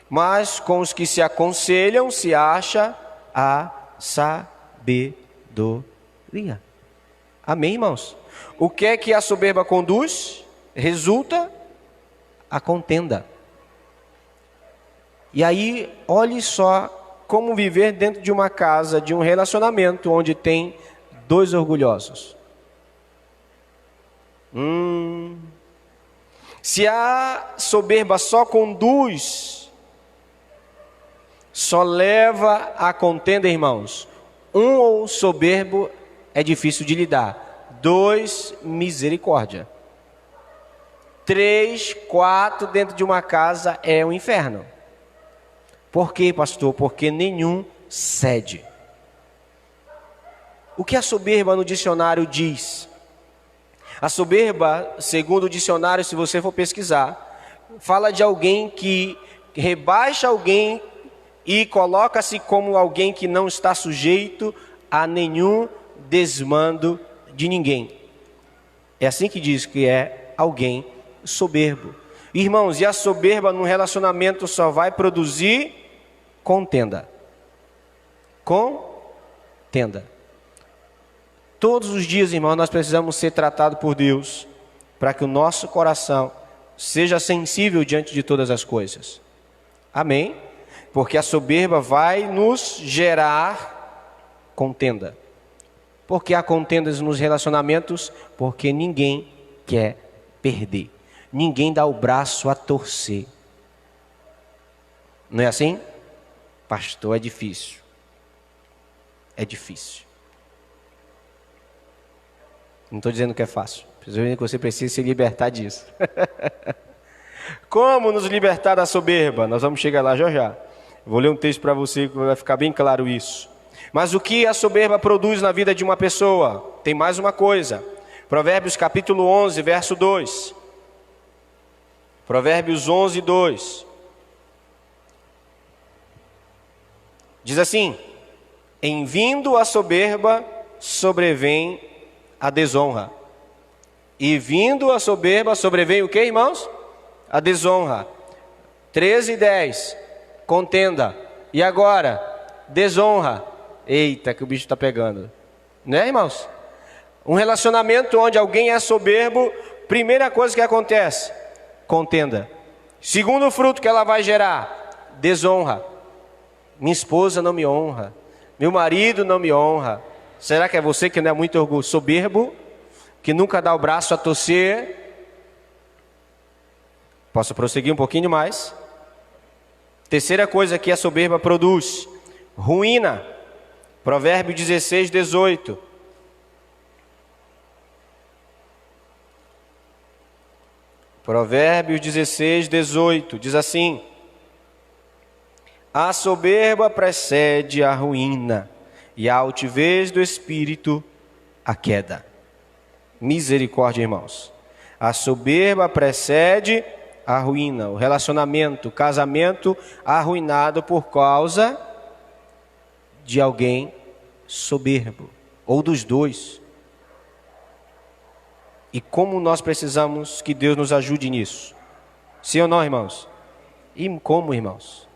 Speaker 2: mas com os que se aconselham se acha a sabedoria. Amém, irmãos? O que é que a soberba conduz? Resulta a contenda. E aí, olhe só como viver dentro de uma casa, de um relacionamento onde tem dois orgulhosos. Se a soberba só conduz, só leva a contenda, irmãos, um soberbo é difícil de lidar, 2, misericórdia, 3, 4 dentro de uma casa é um inferno. Por quê, pastor? Porque nenhum cede. O que a soberba no dicionário diz? A soberba, segundo o dicionário, se você for pesquisar, fala de alguém que rebaixa alguém e coloca-se como alguém que não está sujeito a nenhum desmando de ninguém. É assim que diz que é alguém soberbo. Irmãos, e a soberba no relacionamento só vai produzir contenda. Contenda. Todos os dias, irmãos, nós precisamos ser tratados por Deus para que o nosso coração seja sensível diante de todas as coisas. Amém? Porque a soberba vai nos gerar contenda. Porque há contendas nos relacionamentos? Porque ninguém quer perder. Ninguém dá o braço a torcer. Não é assim? Pastor, é difícil. É difícil. Não estou dizendo que é fácil. Estou dizendo que você precisa se libertar disso. Como nos libertar da soberba? Nós vamos chegar lá já já. Vou ler um texto para você que vai ficar bem claro isso. Mas o que a soberba produz na vida de uma pessoa? Tem mais uma coisa. Provérbios capítulo 11, verso 2. Provérbios 11, 2. Diz assim: em vindo a soberba, sobrevém a desonra. E vindo a soberba, sobrevém o que, irmãos? A desonra. 13 e 10. Contenda. E agora? Desonra. Eita, que o bicho está pegando. Né, irmãos? Um relacionamento onde alguém é soberbo, primeira coisa que acontece: contenda. Segundo fruto que ela vai gerar: desonra. Minha esposa não me honra. Meu marido não me honra. Será que é você que não é muito orgulho, soberbo, que nunca dá o braço a torcer? Posso prosseguir um pouquinho mais? Terceira coisa que a soberba produz: ruína. Provérbio 16, 18. Provérbios 16, 18, diz assim: a soberba precede a ruína, e a altivez do espírito a queda. Misericórdia, irmãos. A soberba precede a ruína, o relacionamento, o casamento arruinado por causa de alguém soberbo, ou dos dois. E como nós precisamos que Deus nos ajude nisso? Sim ou não, irmãos? E como, irmãos?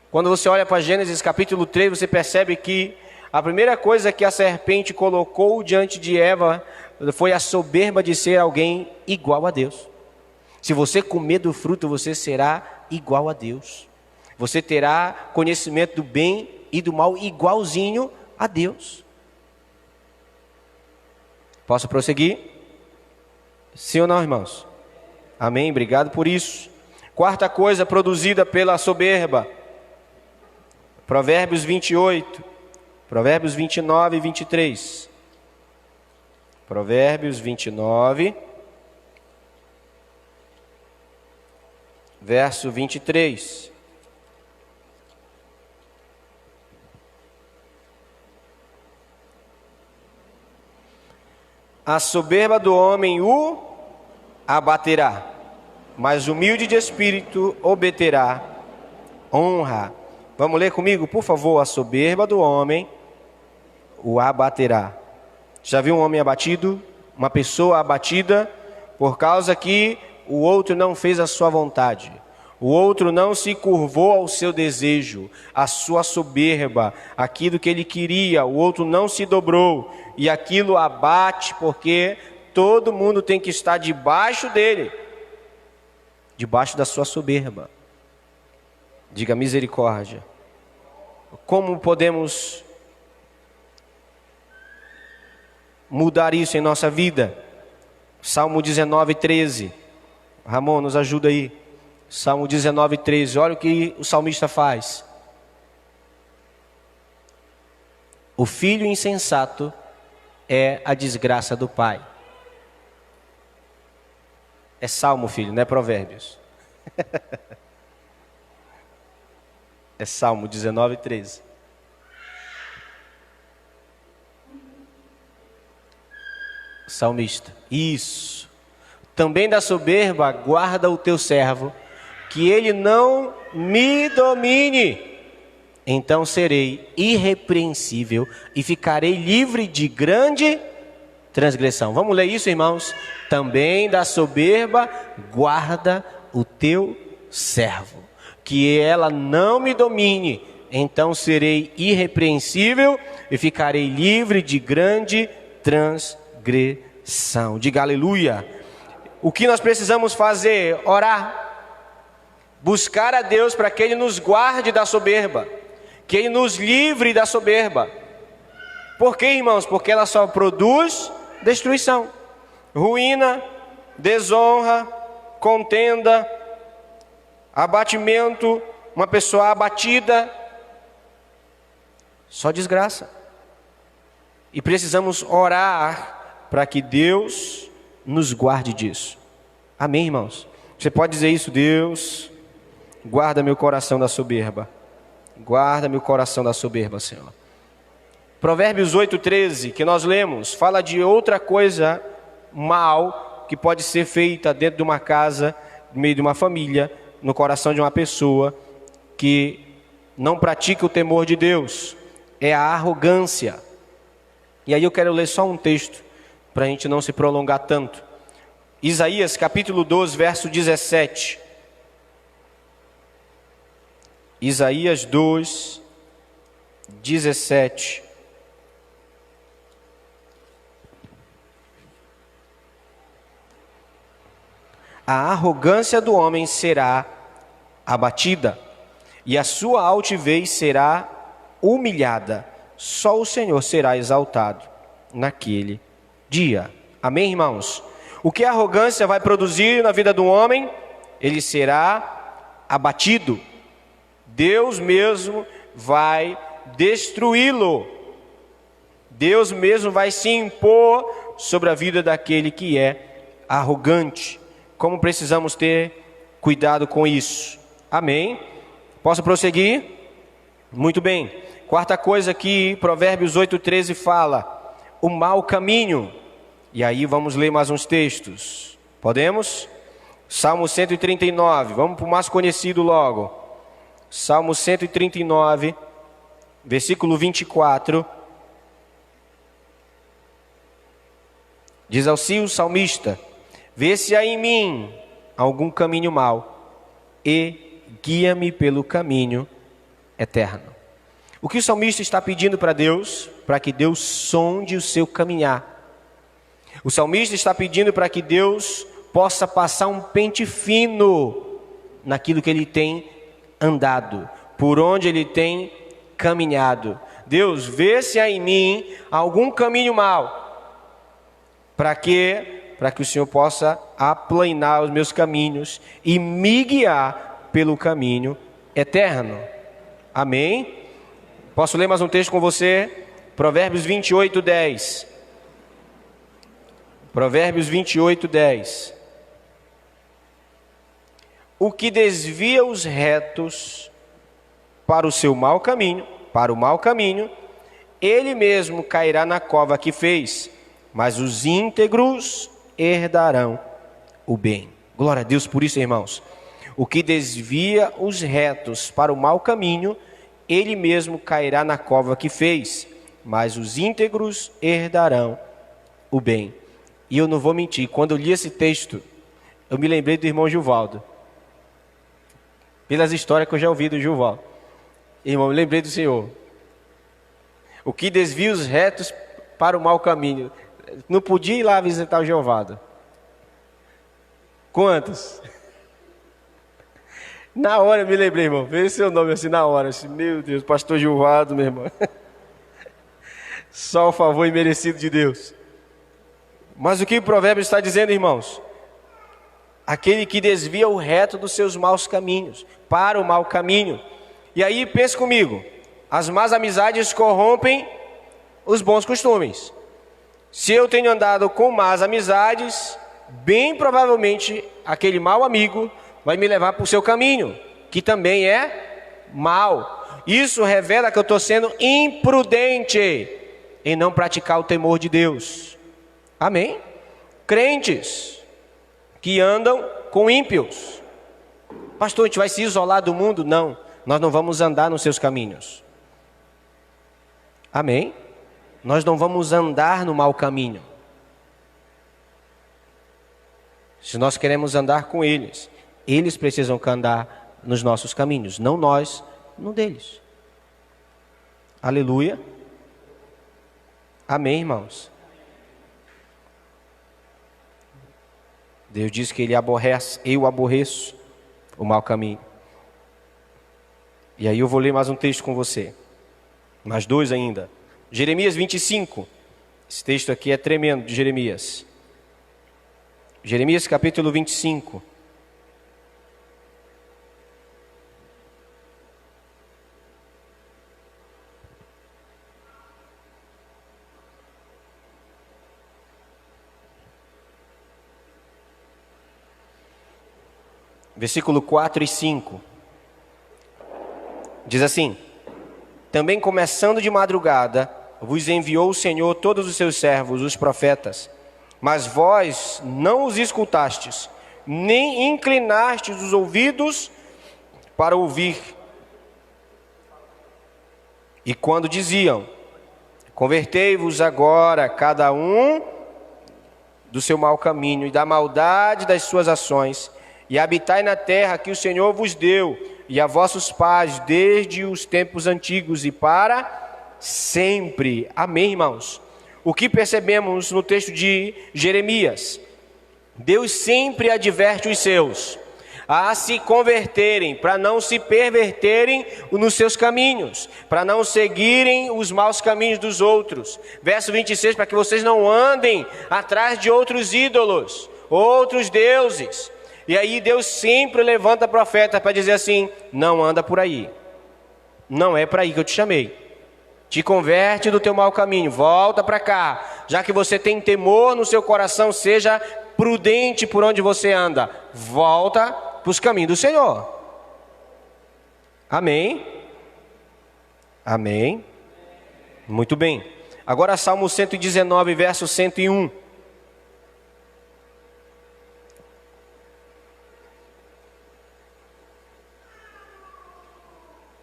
Speaker 2: Quando você olha para Gênesis capítulo 3, você percebe que a primeira coisa que a serpente colocou diante de Eva foi a soberba de ser alguém igual a Deus. Se você comer do fruto, você será igual a Deus. Você terá conhecimento do bem e do mal igualzinho a Deus. Posso prosseguir? Sim ou não, irmãos? Amém, obrigado por isso. Quarta coisa produzida pela soberba. Provérbios 28, Provérbios 29 e 23. Provérbios 29, verso 23. A soberba do homem o abaterá, mas humilde de espírito obterá honra. Vamos ler comigo, por favor. A soberba do homem o abaterá. Já viu um homem abatido? Uma pessoa abatida por causa que o outro não fez a sua vontade. O outro não se curvou ao seu desejo, à sua soberba, aquilo que ele queria. O outro não se dobrou e aquilo abate, porque todo mundo tem que estar debaixo dele, debaixo da sua soberba. Diga misericórdia. Como podemos mudar isso em nossa vida? Salmo 19, 13. Ramon, nos ajuda aí. Salmo 19, 13. Olha o que o salmista faz. O filho insensato é a desgraça do pai. É Salmo, filho, não é Provérbios. É Salmo 19, 13. Salmista. Isso. Também da soberba guarda o teu servo, que ele não me domine. Então serei irrepreensível e ficarei livre de grande transgressão. Vamos ler isso, irmãos? Também da soberba guarda o teu servo, que ela não me domine. Então serei irrepreensível e ficarei livre de grande transgressão. Diga aleluia. O que nós precisamos fazer? Orar. Buscar a Deus para que Ele nos guarde da soberba, que Ele nos livre da soberba. Por quê, irmãos? Porque ela só produz destruição, ruína, desonra, contenda, abatimento. Uma pessoa abatida, só desgraça. E precisamos orar para que Deus nos guarde disso. Amém, irmãos? Você pode dizer isso: Deus, guarda meu coração da soberba. Guarda meu coração da soberba, Senhor. Provérbios 8:13, que nós lemos, fala de outra coisa mal que pode ser feita dentro de uma casa, no meio de uma família, no coração de uma pessoa que não pratica o temor de Deus. É a arrogância. E aí eu quero ler só um texto, para a gente não se prolongar tanto. Isaías capítulo 12, verso 17. Isaías 2, 17. A arrogância do homem será abatida, e a sua altivez será humilhada. Só o Senhor será exaltado naquele dia. Amém, irmãos? O que a arrogância vai produzir na vida do homem? Ele será abatido. Deus mesmo vai destruí-lo. Deus mesmo vai se impor sobre a vida daquele que é arrogante. como precisamos ter cuidado com isso. Amém? Posso prosseguir? Muito bem. Quarta coisa que Provérbios 8:13 fala: o mau caminho. E aí vamos ler mais uns textos. Podemos? Salmo 139, vamos para o mais conhecido logo. Salmo 139, versículo 24. Diz assim o salmista: vê se há em mim algum caminho mau e guia-me pelo caminho eterno. O que o salmista está pedindo para Deus? Para que Deus sonde o seu caminhar. O salmista está pedindo para que Deus possa passar um pente fino naquilo que ele tem andado, por onde ele tem caminhado. Deus, vê se há em mim algum caminho mau. Para quê? Para que o Senhor possa aplanar os meus caminhos e me guiar pelo caminho eterno. Amém? Posso ler mais um texto com você? Provérbios 28:10. Provérbios 28:10. O que desvia os retos para o seu mau caminho, para o mau caminho, ele mesmo cairá na cova que fez, mas os íntegros herdarão o bem. Glória a Deus por isso, irmãos. O que desvia os retos para o mau caminho, ele mesmo cairá na cova que fez, mas os íntegros herdarão o bem. E eu não vou mentir, quando eu li esse texto, eu me lembrei do irmão Gilvaldo. Pelas histórias que eu já ouvi do Gilvaldo. Irmão, eu lembrei do Senhor. O que desvia os retos para o mau caminho. Não podia ir lá visitar o Gilvaldo. Quantos? Na hora eu me lembrei, irmão. Veja seu nome assim na hora. Assim, meu Deus, pastor Gilvaldo, meu irmão. Só o favor imerecido de Deus. Mas o que o provérbio está dizendo, irmãos? Aquele que desvia o reto dos seus maus caminhos, para o mau caminho. E aí, pense comigo, as más amizades corrompem os bons costumes. Se eu tenho andado com más amizades, bem provavelmente aquele mau amigo vai me levar para o seu caminho, que também é mau. Isso revela que eu estou sendo imprudente em não praticar o temor de Deus. Amém? Crentes que andam com ímpios. Pastor, a gente vai se isolar do mundo? Não, nós não vamos andar nos seus caminhos. Amém? Nós não vamos andar no mau caminho. Se nós queremos andar com eles, eles precisam andar nos nossos caminhos, não nós no deles. Aleluia. Amém, irmãos? Deus diz que Ele aborrece, eu aborreço o mau caminho. E aí eu vou ler mais um texto com você. Mais dois ainda. Jeremias 25. Esse texto aqui é tremendo, de Jeremias. Jeremias capítulo 25. Versículo 4 e 5. Diz assim: também começando de madrugada, vos enviou o Senhor todos os seus servos, os profetas, mas vós não os escutastes, nem inclinastes os ouvidos para ouvir. E quando diziam: convertei-vos agora, cada um do seu mau caminho e da maldade das suas ações, e habitai na terra que o Senhor vos deu, e a vossos pais, desde os tempos antigos e para sempre. Amém, irmãos? O que percebemos no texto de Jeremias? Deus sempre adverte os seus a se converterem, para não se perverterem nos seus caminhos, para não seguirem os maus caminhos dos outros. Verso 26, para que vocês não andem atrás de outros ídolos, outros deuses. E aí Deus sempre levanta profeta para dizer assim: não anda por aí, não é para aí que eu te chamei. Te converte do teu mau caminho, volta para cá. Já que você tem temor no seu coração, seja prudente por onde você anda. Volta para os caminhos do Senhor. Amém? Amém? Muito bem. Agora Salmo 119, verso 101.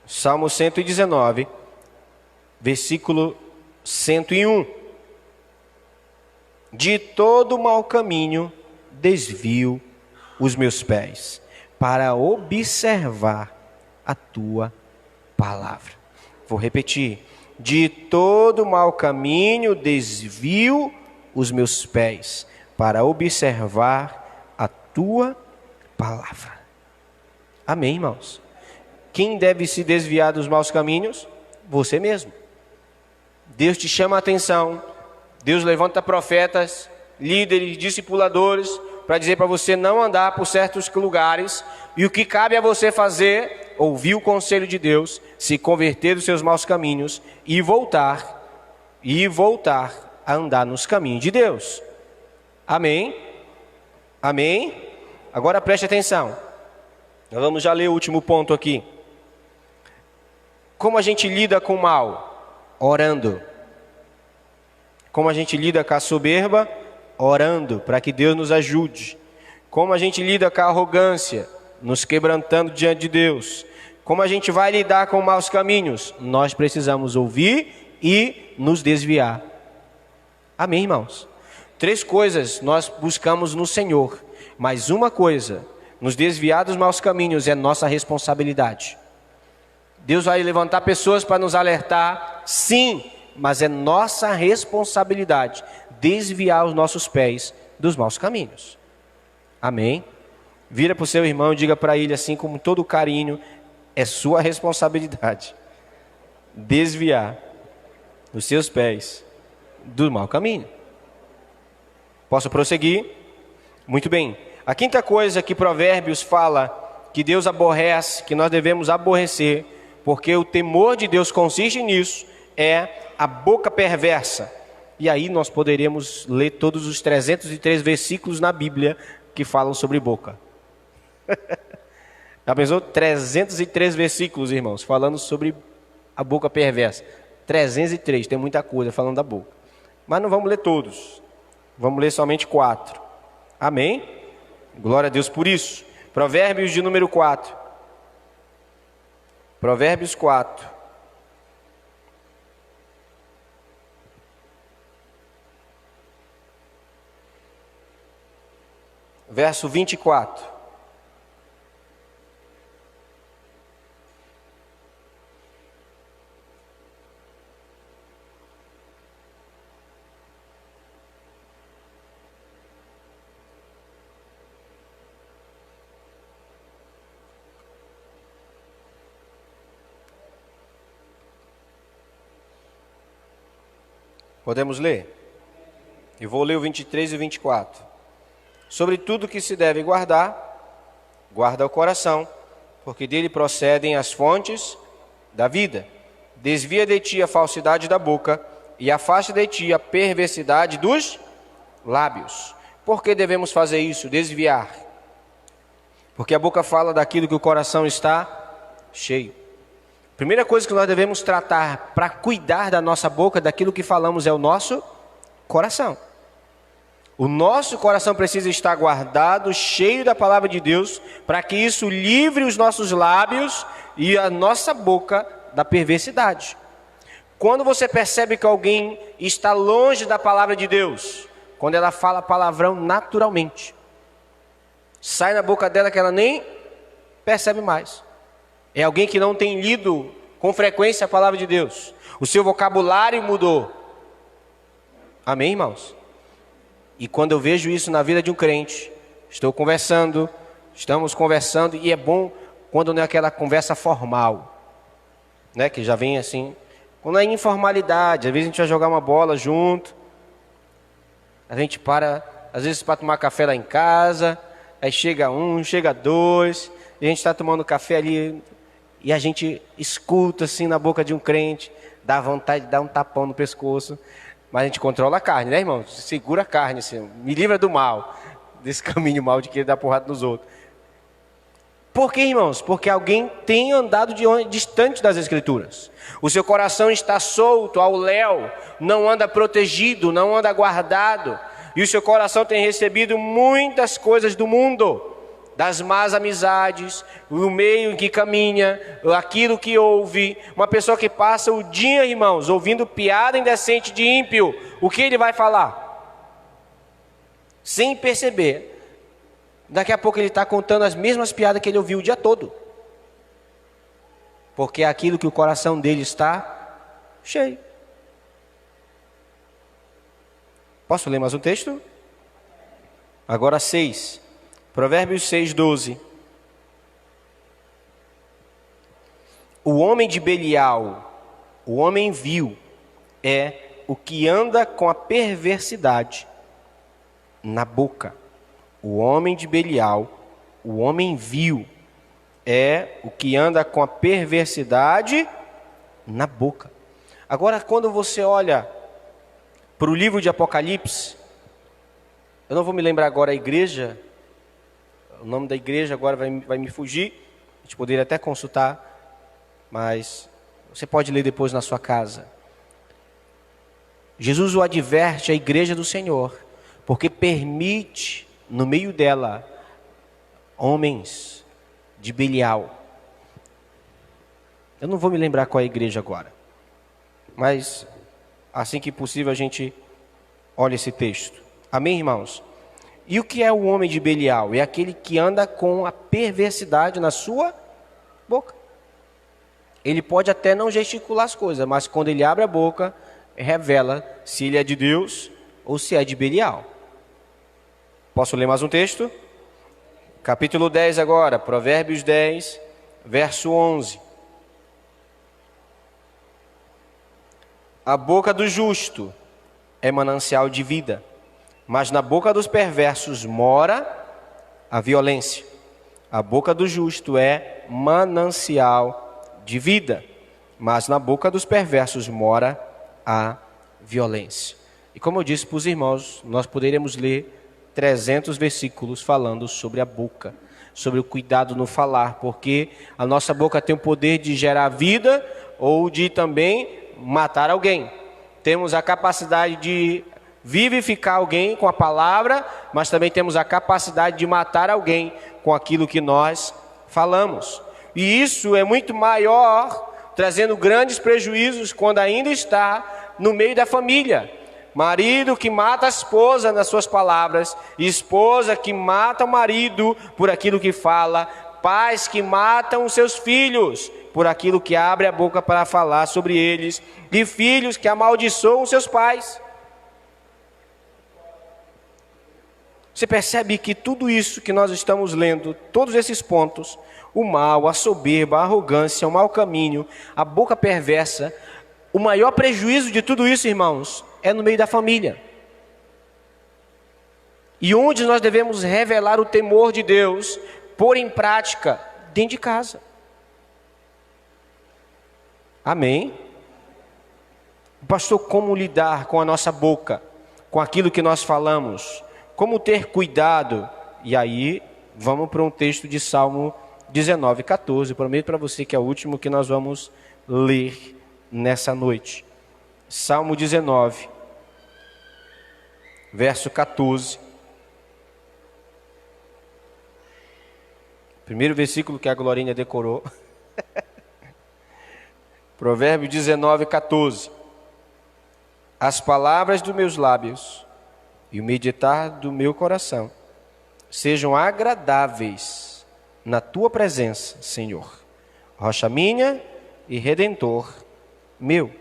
Speaker 2: Salmo 119, versículo 101. De todo mau caminho desvio os meus pés, para observar a tua palavra. Vou repetir. De todo mau caminho desvio os meus pés, para observar a tua palavra. Amém, irmãos? Quem deve se desviar dos maus caminhos? Você mesmo. Deus te chama a atenção. Deus levanta profetas, líderes, discipuladores, para dizer para você não andar por certos lugares. E o que cabe a você fazer? Ouvir o conselho de Deus, se converter dos seus maus caminhos e voltar a andar nos caminhos de Deus. Amém? Amém? Agora preste atenção. Nós vamos já ler o último ponto aqui. Como a gente lida com o mal? Orando. Como a gente lida com a soberba? Orando, para que Deus nos ajude. Como a gente lida com a arrogância? Nos quebrantando diante de Deus. Como a gente vai lidar com maus caminhos? Nós precisamos ouvir e nos desviar. Amém, irmãos? 3 coisas nós buscamos no Senhor, mas uma coisa, nos desviar dos maus caminhos é nossa responsabilidade. Deus vai levantar pessoas para nos alertar, sim, mas é nossa responsabilidade desviar os nossos pés dos maus caminhos. Amém? Vira para o seu irmão e diga para ele assim com todo carinho, é sua responsabilidade desviar os seus pés do mau caminho. Posso prosseguir? Muito bem. A quinta coisa que Provérbios fala que Deus aborrece, que nós devemos aborrecer, porque o temor de Deus consiste nisso, é a boca perversa. E aí nós poderíamos ler todos os 303 versículos na Bíblia que falam sobre boca. Já pensou? 303 versículos, irmãos, falando sobre a boca perversa. 303, tem muita coisa falando da boca. Mas não vamos ler todos. Vamos ler somente 4. Amém? Glória a Deus por isso. Provérbios de número 4. Provérbios 4. Verso 24. Podemos ler? Eu vou ler o 23 e o 24. Sobre tudo que se deve guardar, guarda o coração, porque dele procedem as fontes da vida. Desvia de ti a falsidade da boca e afasta de ti a perversidade dos lábios. Por que devemos fazer isso? Desviar. Porque a boca fala daquilo que o coração está cheio. Primeira coisa que nós devemos tratar para cuidar da nossa boca, daquilo que falamos, é o nosso coração. O nosso coração precisa estar guardado, cheio da palavra de Deus, para que isso livre os nossos lábios e a nossa boca da perversidade. Quando você percebe que alguém está longe da palavra de Deus, quando ela fala palavrão naturalmente, sai na boca dela que ela nem percebe mais. É alguém que não tem lido com frequência a palavra de Deus. O seu vocabulário mudou. Amém, irmãos? E quando eu vejo isso na vida de um crente, estamos conversando, e é bom quando não é aquela conversa formal, né? Que já vem assim, quando é informalidade, às vezes a gente vai jogar uma bola junto, a gente para, às vezes para tomar café lá em casa, aí chega um, chega dois, e a gente está tomando café ali, e a gente escuta assim na boca de um crente, dá vontade de dar um tapão no pescoço, mas a gente controla a carne, né, irmão? Segura a carne, assim, me livra do mal. desse caminho mal de querer dar porrada nos outros. Por quê, irmãos? Porque alguém tem andado distante das Escrituras. O seu coração está solto ao léu, não anda protegido, não anda guardado. E o seu coração tem recebido muitas coisas do mundo, das más amizades, o meio em que caminha, aquilo que ouve. Uma pessoa que passa o dia, irmãos, ouvindo piada indecente de ímpio, o que ele vai falar? Sem perceber. Daqui a pouco ele está contando as mesmas piadas que ele ouviu o dia todo. Porque é aquilo que o coração dele está cheio. Posso ler mais um texto? Agora 6. Provérbios 6:12. O homem de Belial, o homem vil, é o que anda com a perversidade na boca. O homem de Belial, o homem vil, é o que anda com a perversidade na boca. Agora, quando você olha para o livro de Apocalipse, eu não vou me lembrar agora a igreja, o nome da igreja agora vai me fugir, a gente poderia até consultar, mas você pode ler depois na sua casa. Jesus o adverte à igreja do Senhor, porque permite no meio dela homens de Belial. Eu não vou me lembrar qual é a igreja agora, mas assim que possível a gente olha esse texto. Amém, irmãos? E o que é o homem de Belial? É aquele que anda com a perversidade na sua boca. Ele pode até não gesticular as coisas, mas quando ele abre a boca, revela se ele é de Deus ou se é de Belial. Posso ler mais um texto? Capítulo 10 agora, Provérbios 10, verso 11. A boca do justo é manancial de vida, mas na boca dos perversos mora a violência. A boca do justo é manancial de vida, mas na boca dos perversos mora a violência. E como eu disse para os irmãos, nós poderíamos ler 300 versículos falando sobre a boca, sobre o cuidado no falar, porque a nossa boca tem o poder de gerar vida ou de também matar alguém. Temos a capacidade de vivificar alguém com a palavra, mas também temos a capacidade de matar alguém com aquilo que nós falamos. E isso é muito maior, trazendo grandes prejuízos quando ainda está no meio da família. Marido que mata a esposa nas suas palavras, esposa que mata o marido por aquilo que fala, pais que matam os seus filhos por aquilo que abre a boca para falar sobre eles, e filhos que amaldiçoam seus pais. Você percebe que tudo isso que nós estamos lendo, todos esses pontos, o mal, a soberba, a arrogância, o mau caminho, a boca perversa, o maior prejuízo de tudo isso, irmãos, é no meio da família. E onde nós devemos revelar o temor de Deus, pôr em prática, dentro de casa. Amém? Pastor, como lidar com a nossa boca, com aquilo que nós falamos? Como ter cuidado? E aí, vamos para um texto de Salmo 19, 14. Prometo para você que é o último que nós vamos ler nessa noite. Salmo 19, verso 14. Primeiro versículo que a Glorinha decorou. Provérbio 19, 14. As palavras dos meus lábios e o meditar do meu coração sejam agradáveis na tua presença, Senhor, rocha minha e redentor meu.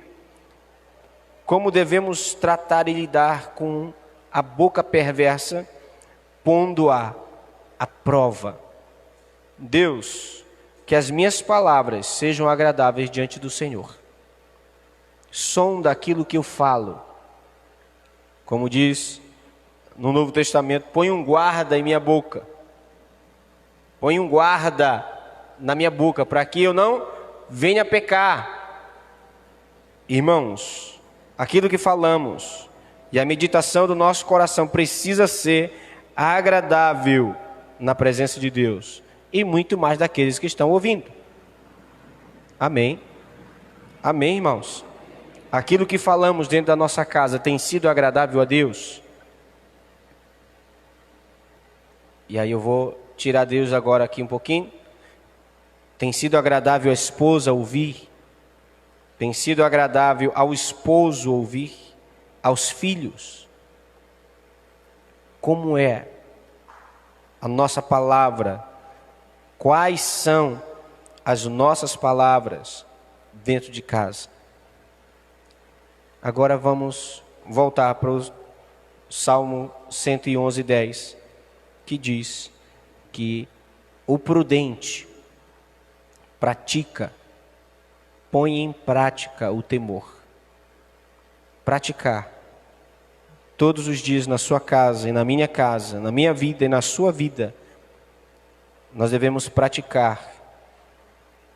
Speaker 2: Como devemos tratar e lidar com a boca perversa, pondo-a à prova. Deus, que as minhas palavras sejam agradáveis diante do Senhor. Sonda aquilo que eu falo. Como diz no Novo Testamento, põe um guarda em minha boca. Põe um guarda na minha boca, para que eu não venha pecar. Irmãos, aquilo que falamos e a meditação do nosso coração precisa ser agradável na presença de Deus e muito mais daqueles que estão ouvindo. Amém? Amém, irmãos? Aquilo que falamos dentro da nossa casa tem sido agradável a Deus? E aí eu vou tirar Deus agora aqui um pouquinho. Tem sido agradável a esposa ouvir? Tem sido agradável ao esposo ouvir? Aos filhos? Como é a nossa palavra? Quais são as nossas palavras dentro de casa? Agora vamos voltar para o Salmo 111:10, que diz que o prudente põe em prática o temor. Praticar todos os dias na sua casa e na minha casa, na minha vida e na sua vida, nós devemos praticar,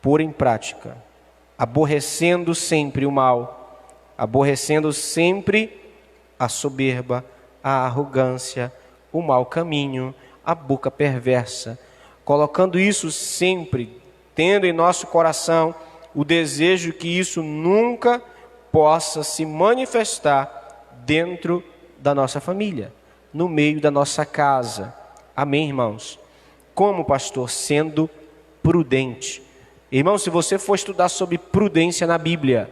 Speaker 2: pôr em prática, aborrecendo sempre o mal, aborrecendo sempre a soberba, a arrogância, o mau caminho, a boca perversa, colocando isso sempre, tendo em nosso coração o desejo que isso nunca possa se manifestar dentro da nossa família, no meio da nossa casa. Amém, irmãos? Como, pastor? Sendo prudente. Irmão, se você for estudar sobre prudência na Bíblia,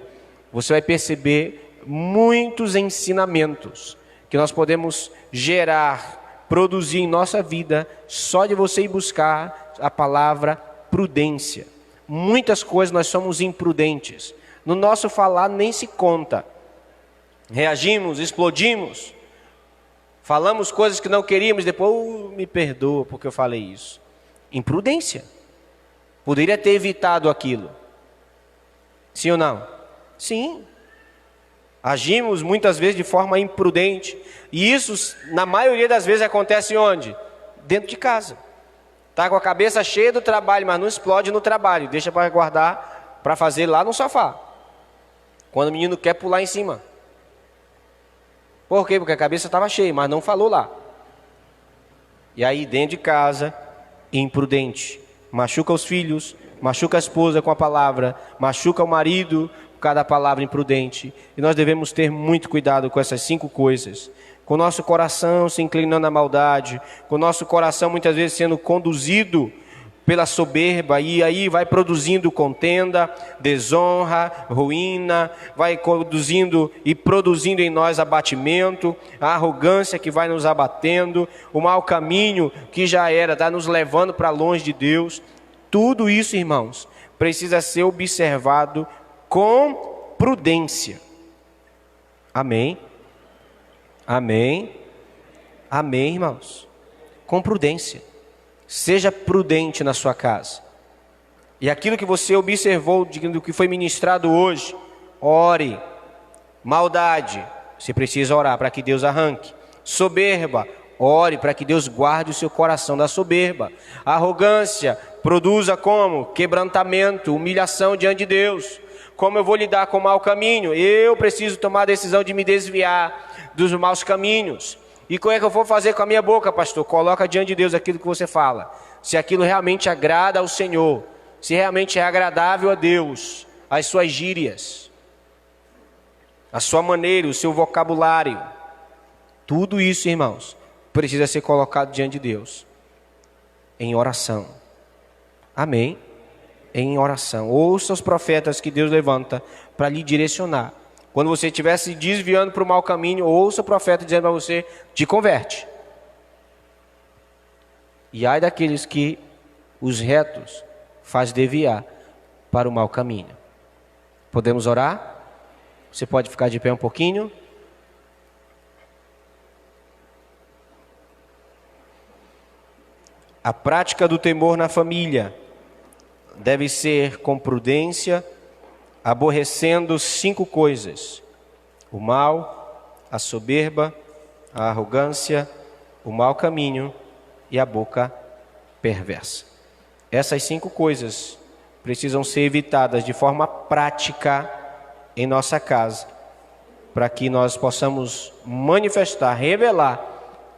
Speaker 2: você vai perceber muitos ensinamentos que nós podemos gerar, produzir em nossa vida, só de você ir buscar a palavra prudência. Muitas coisas nós somos imprudentes. No nosso falar nem se conta. Reagimos, explodimos, falamos coisas que não queríamos, depois me perdoa porque eu falei isso. Imprudência. Poderia ter evitado aquilo. Sim ou não? Sim. Agimos muitas vezes de forma imprudente. E isso, na maioria das vezes, acontece onde? Dentro de casa. Está com a cabeça cheia do trabalho, mas não explode no trabalho. Deixa para guardar, para fazer lá no sofá. Quando o menino quer pular em cima. Por quê? Porque a cabeça estava cheia, mas não falou lá. E aí, dentro de casa, imprudente. Machuca os filhos, machuca a esposa com a palavra, machuca o marido por causa da palavra imprudente. E nós devemos ter muito cuidado com essas 5 coisas. Com o nosso coração se inclinando à maldade, com o nosso coração muitas vezes sendo conduzido pela soberba, e aí vai produzindo contenda, desonra, ruína, vai conduzindo e produzindo em nós abatimento, a arrogância que vai nos abatendo, o mau caminho que já era, está nos levando para longe de Deus. Tudo isso, irmãos, precisa ser observado com prudência. Amém? Amém? Amém, irmãos? Com prudência. Seja prudente na sua casa. E aquilo que você observou do que foi ministrado hoje, ore. Maldade, você precisa orar para que Deus arranque. Soberba, ore para que Deus guarde o seu coração da soberba. Arrogância, produza como? Quebrantamento, humilhação diante de Deus. Como eu vou lidar com o mau caminho? Eu preciso tomar a decisão de me desviar dos maus caminhos. E como é que eu vou fazer com a minha boca, pastor? Coloca diante de Deus aquilo que você fala. Se aquilo realmente agrada ao Senhor, se realmente é agradável a Deus, as suas gírias, a sua maneira, o seu vocabulário, tudo isso, irmãos, precisa ser colocado diante de Deus, em oração. Amém? Em oração. Ouça os profetas que Deus levanta para lhe direcionar. Quando você estiver se desviando para o mau caminho, ouça o profeta dizendo para você, te converte. E ai daqueles que os retos faz desviar para o mau caminho. Podemos orar? Você pode ficar de pé um pouquinho? A prática do temor na família deve ser com prudência, aborrecendo 5 coisas: o mal, a soberba, a arrogância, o mau caminho e a boca perversa. Essas 5 coisas precisam ser evitadas de forma prática em nossa casa, para que nós possamos manifestar, revelar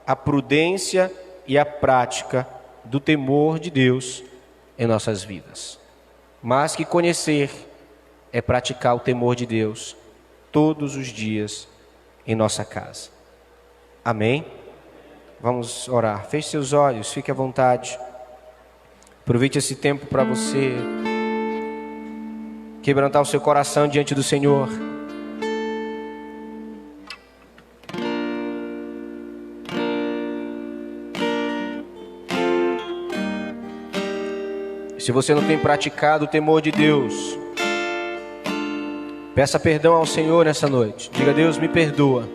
Speaker 2: a prudência e a prática do temor de Deus em nossas vidas. Mas que conhecer é praticar o temor de Deus todos os dias em nossa casa. Amém? Vamos orar. Feche seus olhos, fique à vontade. Aproveite esse tempo para você quebrantar o seu coração diante do Senhor. Se você não tem praticado o temor de Deus, peça perdão ao Senhor nessa noite. Diga: Deus, me perdoa.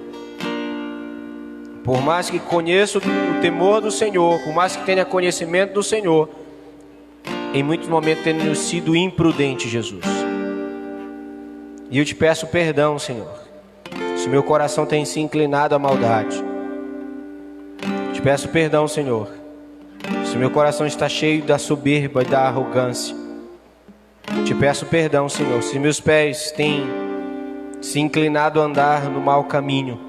Speaker 2: Por mais que conheça o temor do Senhor, por mais que tenha conhecimento do Senhor, em muitos momentos tenho sido imprudente, Jesus. E eu te peço perdão, Senhor, se meu coração tem se inclinado à maldade. Te peço perdão, Senhor, se meu coração está cheio da soberba e da arrogância. Te peço perdão, Senhor, se meus pés têm se inclinado a andar no mau caminho.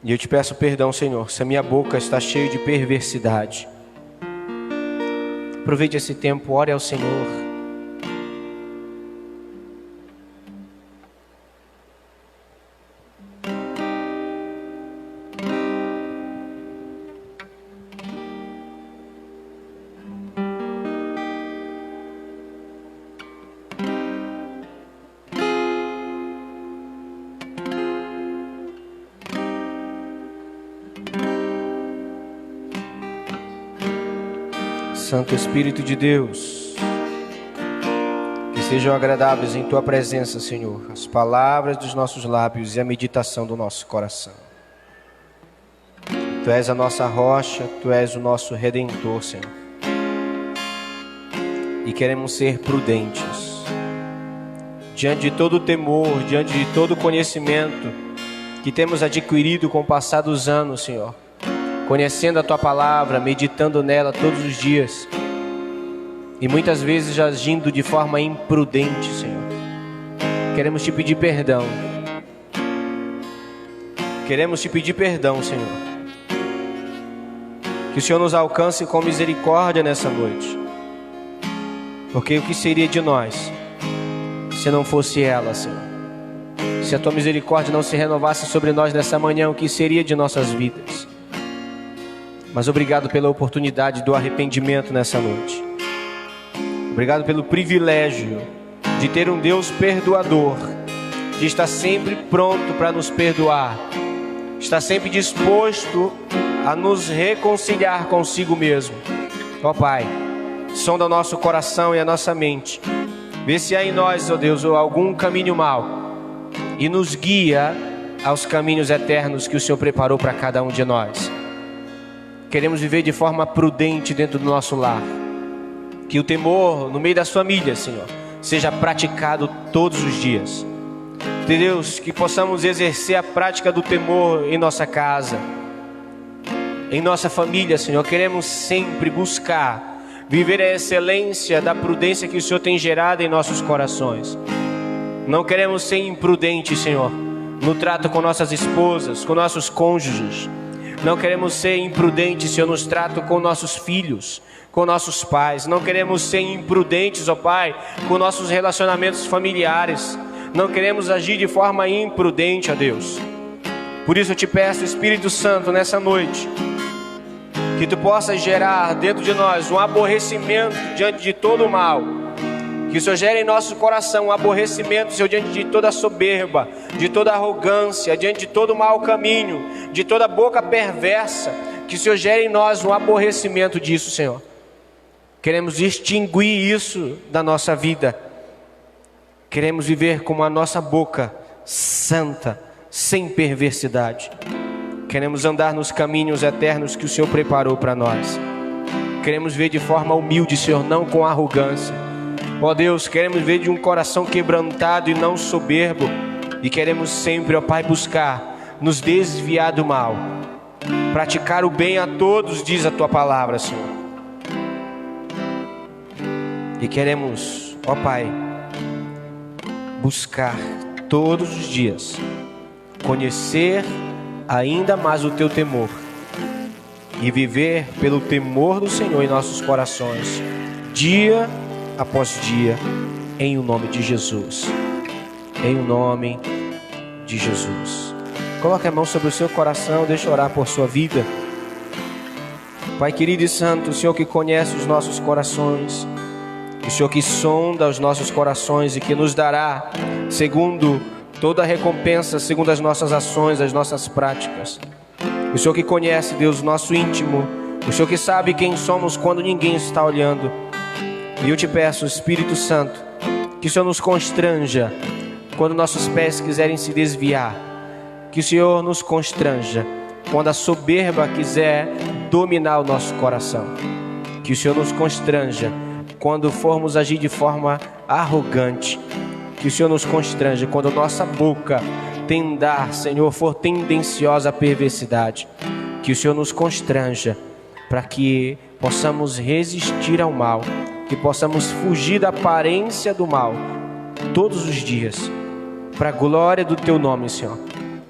Speaker 2: E eu te peço perdão, Senhor, se a minha boca está cheia de perversidade. Aproveite esse tempo, ore ao Senhor. Santo Espírito de Deus, que sejam agradáveis em Tua presença, Senhor, as palavras dos nossos lábios e a meditação do nosso coração. Tu és a nossa rocha, Tu és o nosso Redentor, Senhor. E queremos ser prudentes, diante de todo o temor, diante de todo o conhecimento que temos adquirido com o passar dos anos, Senhor. Conhecendo a Tua palavra, meditando nela todos os dias, e muitas vezes agindo de forma imprudente, Senhor. Queremos Te pedir perdão. Queremos Te pedir perdão, Senhor. Que o Senhor nos alcance com misericórdia nessa noite. Porque o que seria de nós se não fosse ela, Senhor? Se a Tua misericórdia não se renovasse sobre nós nessa manhã, o que seria de nossas vidas? Mas obrigado pela oportunidade do arrependimento nessa noite. Obrigado pelo privilégio de ter um Deus perdoador, que está sempre pronto para nos perdoar, está sempre disposto a nos reconciliar consigo mesmo. Ó Pai, sonda o nosso coração e a nossa mente, vê se há em nós, ó Deus, algum caminho mau, e nos guia aos caminhos eternos que o Senhor preparou para cada um de nós. Queremos viver de forma prudente dentro do nosso lar. Que o temor no meio das famílias, Senhor, seja praticado todos os dias. Deus, que possamos exercer a prática do temor em nossa casa, em nossa família, Senhor. Queremos sempre buscar viver a excelência da prudência que o Senhor tem gerado em nossos corações. Não queremos ser imprudentes, Senhor, no trato com nossas esposas, com nossos cônjuges. Não queremos ser imprudentes, Senhor, nos trato com nossos filhos, com nossos pais. Não queremos ser imprudentes, ó Pai, com nossos relacionamentos familiares. Não queremos agir de forma imprudente, ó Deus. Por isso eu te peço, Espírito Santo, nessa noite, que Tu possas gerar dentro de nós um aborrecimento diante de todo o mal. Que o Senhor gere em nosso coração um aborrecimento, Senhor, diante de toda soberba, de toda arrogância, diante de todo mau caminho, de toda boca perversa. Que o Senhor gere em nós um aborrecimento disso, Senhor. Queremos extinguir isso da nossa vida. Queremos viver com a nossa boca santa, sem perversidade. Queremos andar nos caminhos eternos que o Senhor preparou para nós. Queremos ver de forma humilde, Senhor, não com arrogância. Ó Deus, queremos ver de um coração quebrantado e não soberbo. E queremos sempre, ó Pai, buscar nos desviar do mal, praticar o bem a todos, diz a Tua palavra, Senhor. E queremos, ó Pai, buscar todos os dias conhecer ainda mais o teu temor e viver pelo temor do Senhor em nossos corações, dia após dia, em o nome de Jesus. Em o nome de Jesus. Coloque a mão sobre o seu coração, deixa eu orar por sua vida. Pai querido e santo, o Senhor que conhece os nossos corações, o Senhor que sonda os nossos corações e que nos dará, segundo toda a recompensa, segundo as nossas ações, as nossas práticas. O Senhor que conhece, Deus, o nosso íntimo, o Senhor que sabe quem somos quando ninguém está olhando. E eu te peço, Espírito Santo, que o Senhor nos constranja quando nossos pés quiserem se desviar, que o Senhor nos constranja quando a soberba quiser dominar o nosso coração, que o Senhor nos constranja quando formos agir de forma arrogante, que o Senhor nos constranja quando nossa boca tendar, Senhor, for tendenciosa à perversidade, que o Senhor nos constranja para que possamos resistir ao mal, que possamos fugir da aparência do mal todos os dias, para a glória do Teu nome, Senhor,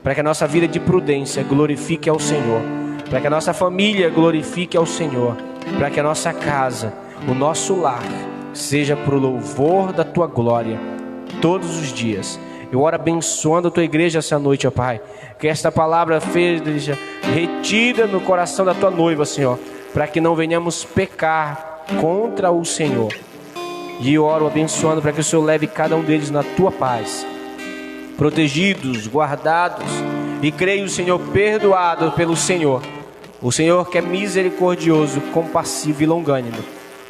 Speaker 2: para que a nossa vida de prudência glorifique ao Senhor, para que a nossa família glorifique ao Senhor, para que a nossa casa, o nosso lar, seja para o louvor da Tua glória todos os dias. Eu oro abençoando a Tua igreja essa noite, ó Pai, que esta palavra seja retida no coração da Tua noiva, Senhor, para que não venhamos pecar contra o Senhor. E eu oro abençoando para que o Senhor leve cada um deles na Tua paz, protegidos, guardados, e creio, Senhor, perdoados pelo Senhor. O Senhor que é misericordioso, compassivo e longânimo,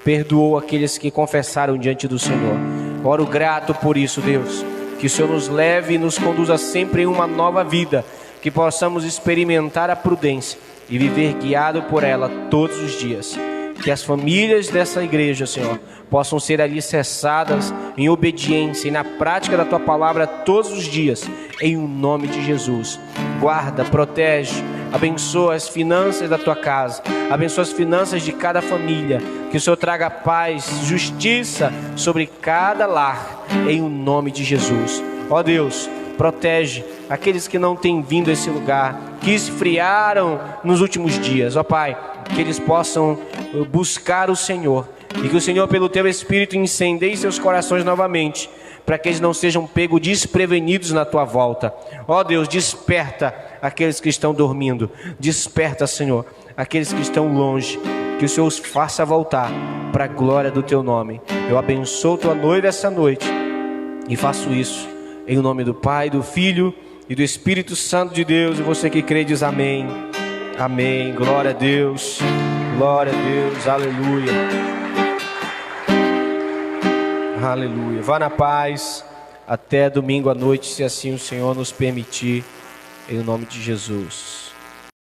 Speaker 2: perdoou aqueles que confessaram diante do Senhor. Oro grato por isso, Deus, que o Senhor nos leve e nos conduza sempre em uma nova vida, que possamos experimentar a prudência e viver guiado por ela todos os dias. Que as famílias dessa igreja, Senhor, possam ser alicerçadas em obediência e na prática da Tua palavra todos os dias, em o nome de Jesus. Guarda, protege, abençoa as finanças da Tua casa, abençoa as finanças de cada família, que o Senhor traga paz, justiça sobre cada lar, em o nome de Jesus. Ó Deus, protege aqueles que não têm vindo a esse lugar, que esfriaram nos últimos dias. Ó Pai, que eles possam buscar o Senhor e que o Senhor, pelo Teu Espírito, incendeie seus corações novamente, para que eles não sejam pegos desprevenidos na Tua volta. Ó Deus, desperta aqueles que estão dormindo, desperta, Senhor, aqueles que estão longe, que o Senhor os faça voltar para a glória do Teu nome. Eu abençoo Tua noiva essa noite e faço isso em nome do Pai, do Filho e do Espírito Santo de Deus. E você que crê diz amém. Amém. Glória a Deus. Glória a Deus. Aleluia. Aleluia. Vá na paz. Até domingo à noite, se assim o Senhor nos permitir. Em nome de Jesus.